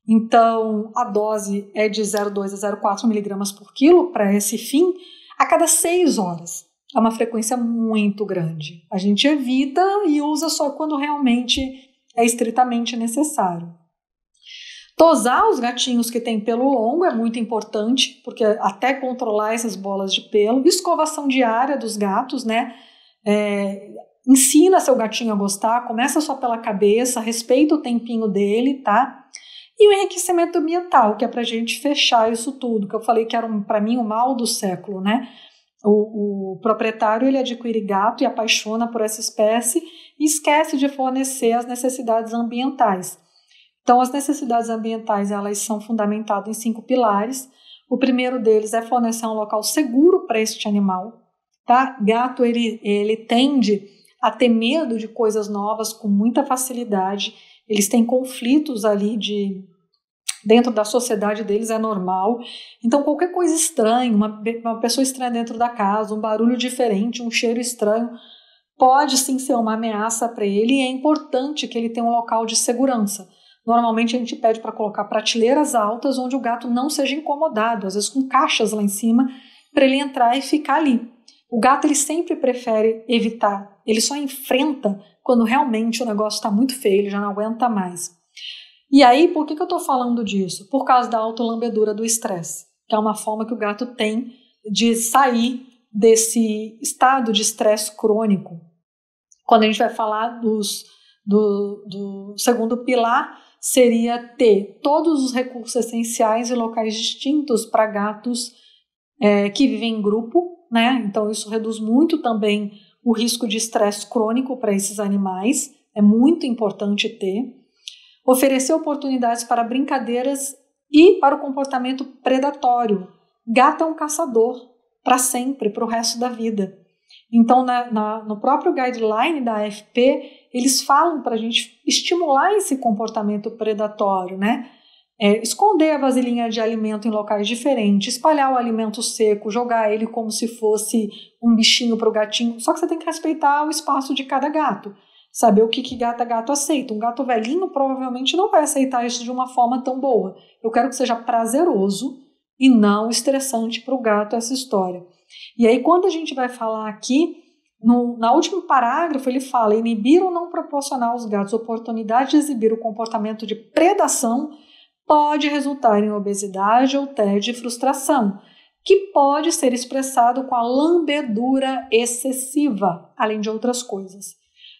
então a dose é de 0,2 a 0,4 miligramas por quilo para esse fim a cada 6 horas. É uma frequência muito grande. A gente evita e usa só quando realmente é estritamente necessário. Tosar os gatinhos que têm pelo longo é muito importante, porque até controlar essas bolas de pelo. Escovação diária dos gatos, né? Ensina seu gatinho a gostar, começa só pela cabeça, respeita o tempinho dele, tá? E o enriquecimento ambiental, que é pra gente fechar isso tudo, que eu falei que era, para mim, o mal do século, né? O proprietário, ele adquire gato e apaixona por essa espécie e esquece de fornecer as necessidades ambientais. Então, as necessidades ambientais, elas são fundamentadas em 5 pilares. O primeiro deles é fornecer um local seguro para este animal, tá? Gato, ele tende a ter medo de coisas novas com muita facilidade. Eles têm conflitos ali dentro da sociedade deles, é normal. Então, qualquer coisa estranha, uma pessoa estranha dentro da casa, um barulho diferente, um cheiro estranho, pode sim ser uma ameaça para ele e é importante que ele tenha um local de segurança. Normalmente a gente pede para colocar prateleiras altas onde o gato não seja incomodado, às vezes com caixas lá em cima, para ele entrar e ficar ali. O gato, ele sempre prefere evitar, ele só enfrenta quando realmente o negócio está muito feio, ele já não aguenta mais. E aí, por que eu estou falando disso? Por causa da autolambedura do estresse, que é uma forma que o gato tem de sair desse estado de estresse crônico. Quando a gente vai falar do segundo pilar, seria ter todos os recursos essenciais e locais distintos para gatos que vivem em grupo, né? Então isso reduz muito também o risco de estresse crônico para esses animais, é muito importante ter. Oferecer oportunidades para brincadeiras e para o comportamento predatório. Gato é um caçador para sempre, para o resto da vida. Então, no próprio guideline da AFP, eles falam para a gente estimular esse comportamento predatório, né? Esconder a vasilhinha de alimento em locais diferentes, espalhar o alimento seco, jogar ele como se fosse um bichinho para o gatinho. Só que você tem que respeitar o espaço de cada gato, saber o que gato aceita. Um gato velhinho provavelmente não vai aceitar isso de uma forma tão boa. Eu quero que seja prazeroso e não estressante para o gato essa história. E aí, quando a gente vai falar aqui, no último parágrafo, ele fala: inibir ou não proporcionar aos gatos oportunidade de exibir o comportamento de predação pode resultar em obesidade ou tédio e frustração, que pode ser expressado com a lambedura excessiva, além de outras coisas.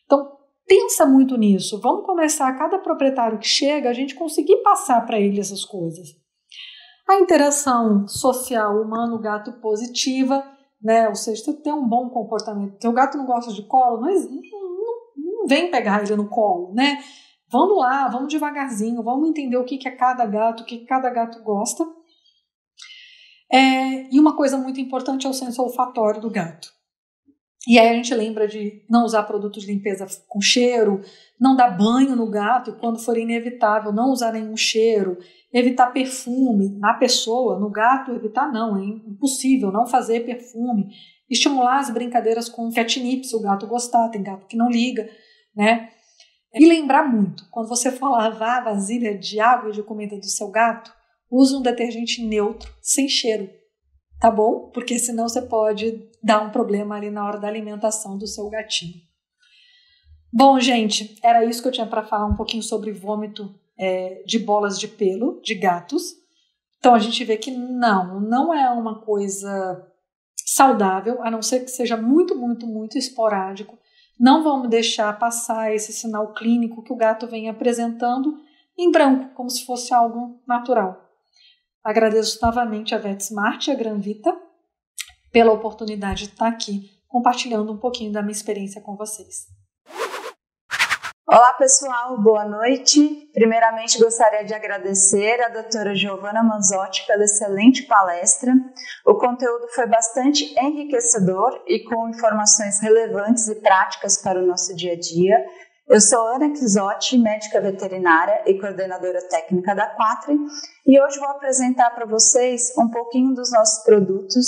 Então, pensa muito nisso. Vamos começar, cada proprietário que chega, a gente conseguir passar para ele essas coisas. A interação social humano-gato positiva, né? Ou seja, você tem um bom comportamento. Se o gato não gosta de colo, não vem pegar ele no colo, né? Vamos lá, vamos devagarzinho, vamos entender o que é cada gato, o que cada gato gosta. E uma coisa muito importante é o senso olfatório do gato. E aí a gente lembra de não usar produtos de limpeza com cheiro, não dar banho no gato e, quando for inevitável, não usar nenhum cheiro, evitar perfume na pessoa, no gato evitar não, é impossível não fazer perfume, estimular as brincadeiras com catnip se o gato gostar, tem gato que não liga, né? E lembrar muito, quando você for lavar a vasilha de água e de comida do seu gato, use um detergente neutro, sem cheiro, tá bom? Porque senão você pode dar um problema ali na hora da alimentação do seu gatinho. Bom, gente, era isso que eu tinha para falar um pouquinho sobre vômito de bolas de pelo de gatos. Então a gente vê que não é uma coisa saudável, a não ser que seja muito, muito, muito esporádico. Não vamos deixar passar esse sinal clínico que o gato vem apresentando em branco, como se fosse algo natural. Agradeço novamente a VetSmart e a Granvita pela oportunidade de estar aqui compartilhando um pouquinho da minha experiência com vocês. Olá pessoal, boa noite. Primeiramente gostaria de agradecer a doutora Giovana Manzotti pela excelente palestra. O conteúdo foi bastante enriquecedor e com informações relevantes e práticas para o nosso dia a dia. Eu sou Ana Chisotti, médica veterinária e coordenadora técnica da Quatri, e hoje vou apresentar para vocês um pouquinho dos nossos produtos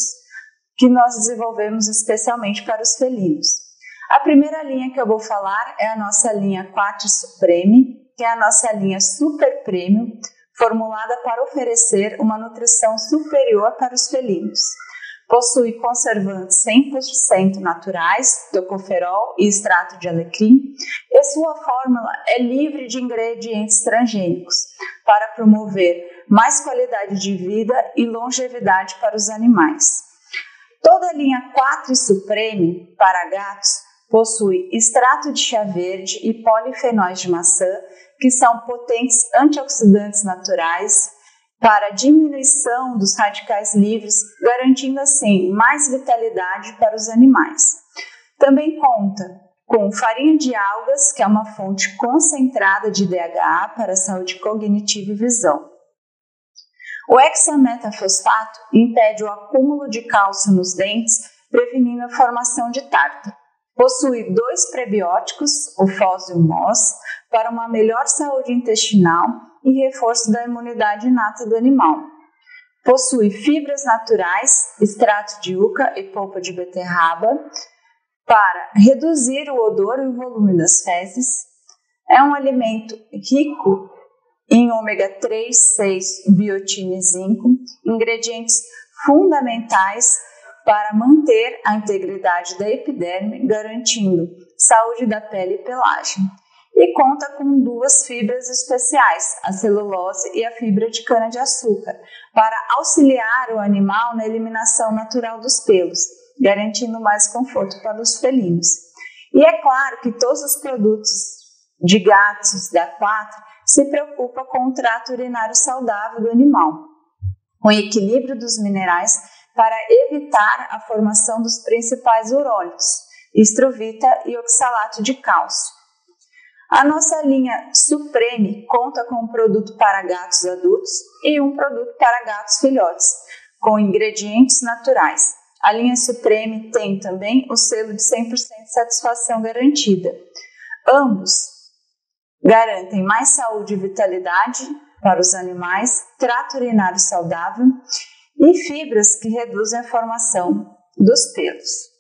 que nós desenvolvemos especialmente para os felinos. A primeira linha que eu vou falar é a nossa linha Quatri Supreme, que é a nossa linha Super Premium, formulada para oferecer uma nutrição superior para os felinos. Possui conservantes 100% naturais, tocoferol e extrato de alecrim, e sua fórmula é livre de ingredientes transgênicos, para promover mais qualidade de vida e longevidade para os animais. Toda a linha Quatri Supreme para gatos possui extrato de chá verde e polifenóis de maçã, que são potentes antioxidantes naturais, para a diminuição dos radicais livres, garantindo assim mais vitalidade para os animais. Também conta com farinha de algas, que é uma fonte concentrada de DHA para a saúde cognitiva e visão. O hexametafosfato impede o acúmulo de cálcio nos dentes, prevenindo a formação de tártaro. Possui 2 prebióticos, o FOS e o MOS, para uma melhor saúde intestinal e reforço da imunidade inata do animal. Possui fibras naturais, extrato de yuca e polpa de beterraba, para reduzir o odor e o volume das fezes. É um alimento rico em ômega 3, 6, biotina e zinco, ingredientes fundamentais para manter a integridade da epiderme, garantindo saúde da pele e pelagem. E conta com 2 fibras especiais, a celulose e a fibra de cana-de-açúcar, para auxiliar o animal na eliminação natural dos pelos, garantindo mais conforto para os felinos. E é claro que todos os produtos de gatos da Quatri se preocupam com o trato urinário saudável do animal, com o equilíbrio dos minerais para evitar a formação dos principais urólitos, estrovita e oxalato de cálcio. A nossa linha Supreme conta com um produto para gatos adultos e um produto para gatos filhotes, com ingredientes naturais. A linha Supreme tem também o selo de 100% de satisfação garantida. Ambos garantem mais saúde e vitalidade para os animais, trato urinário saudável e fibras que reduzem a formação dos pelos.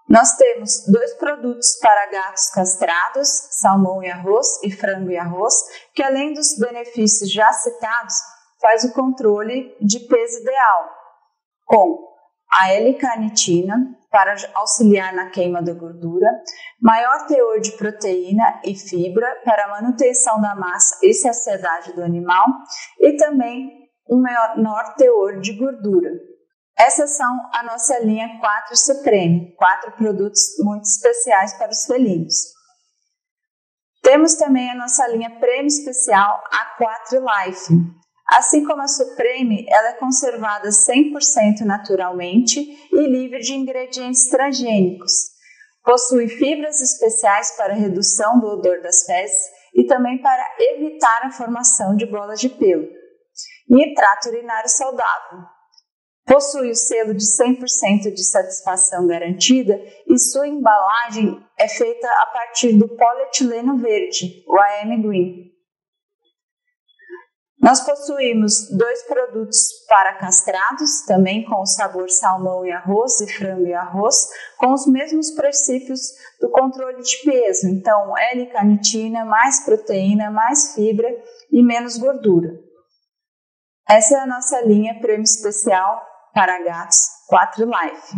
Nós temos 2 produtos para gatos castrados, salmão e arroz e frango e arroz, que além dos benefícios já citados, faz o controle de peso ideal, com a L-carnitina, para auxiliar na queima da gordura, maior teor de proteína e fibra para a manutenção da massa e saciedade do animal, e também um menor teor de gordura. Essas são a nossa linha Quatri Supreme, 4 produtos muito especiais para os felinos. Temos também a nossa linha Premium Especial, a Quatri Life. Assim como a Supreme, ela é conservada 100% naturalmente e livre de ingredientes transgênicos. Possui fibras especiais para redução do odor das fezes e também para evitar a formação de bolas de pelo. E trato urinário saudável. Possui o selo de 100% de satisfação garantida e sua embalagem é feita a partir do polietileno verde, o AM Green. Nós possuímos 2 produtos para castrados, também com o sabor salmão e arroz e frango e arroz, com os mesmos princípios do controle de peso. Então, L-carnitina, mais proteína, mais fibra e menos gordura. Essa é a nossa linha Premium Especial para gatos Quatri Life.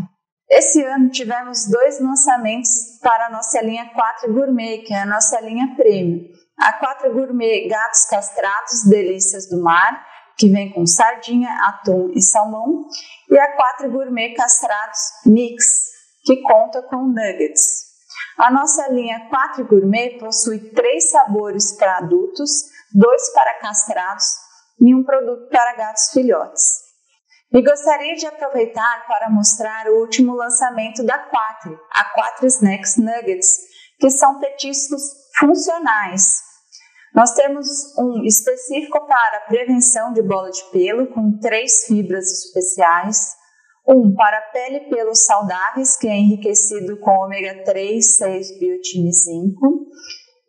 Esse ano tivemos 2 lançamentos para a nossa linha Quatri Gourmet, que é a nossa linha Premium. A Quatri Gourmet Gatos Castrados Delícias do Mar, que vem com sardinha, atum e salmão, e a Quatri Gourmet Castrados Mix, que conta com nuggets. A nossa linha Quatri Gourmet possui 3 sabores para adultos, 2 para castrados e um produto para gatos filhotes. E gostaria de aproveitar para mostrar o último lançamento da Quatri, a Quatri Snacks Nuggets, que são petiscos funcionais. Nós temos um específico para a prevenção de bola de pelo, com 3 fibras especiais, um para pele e pelos saudáveis, que é enriquecido com ômega 3, 6, biotina e 5,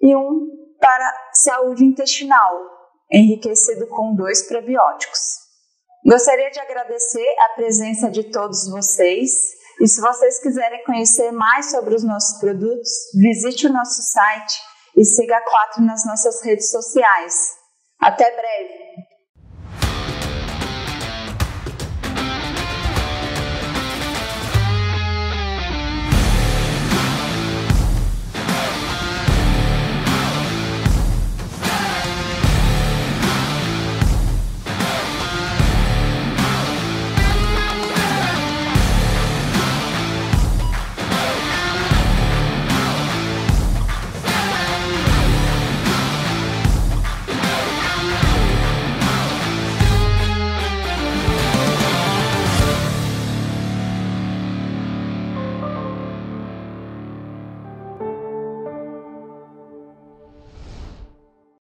e um para saúde intestinal, enriquecido com 2 prebióticos. Gostaria de agradecer a presença de todos vocês e se vocês quiserem conhecer mais sobre os nossos produtos, visite o nosso site e siga a 4 nas nossas redes sociais. Até breve!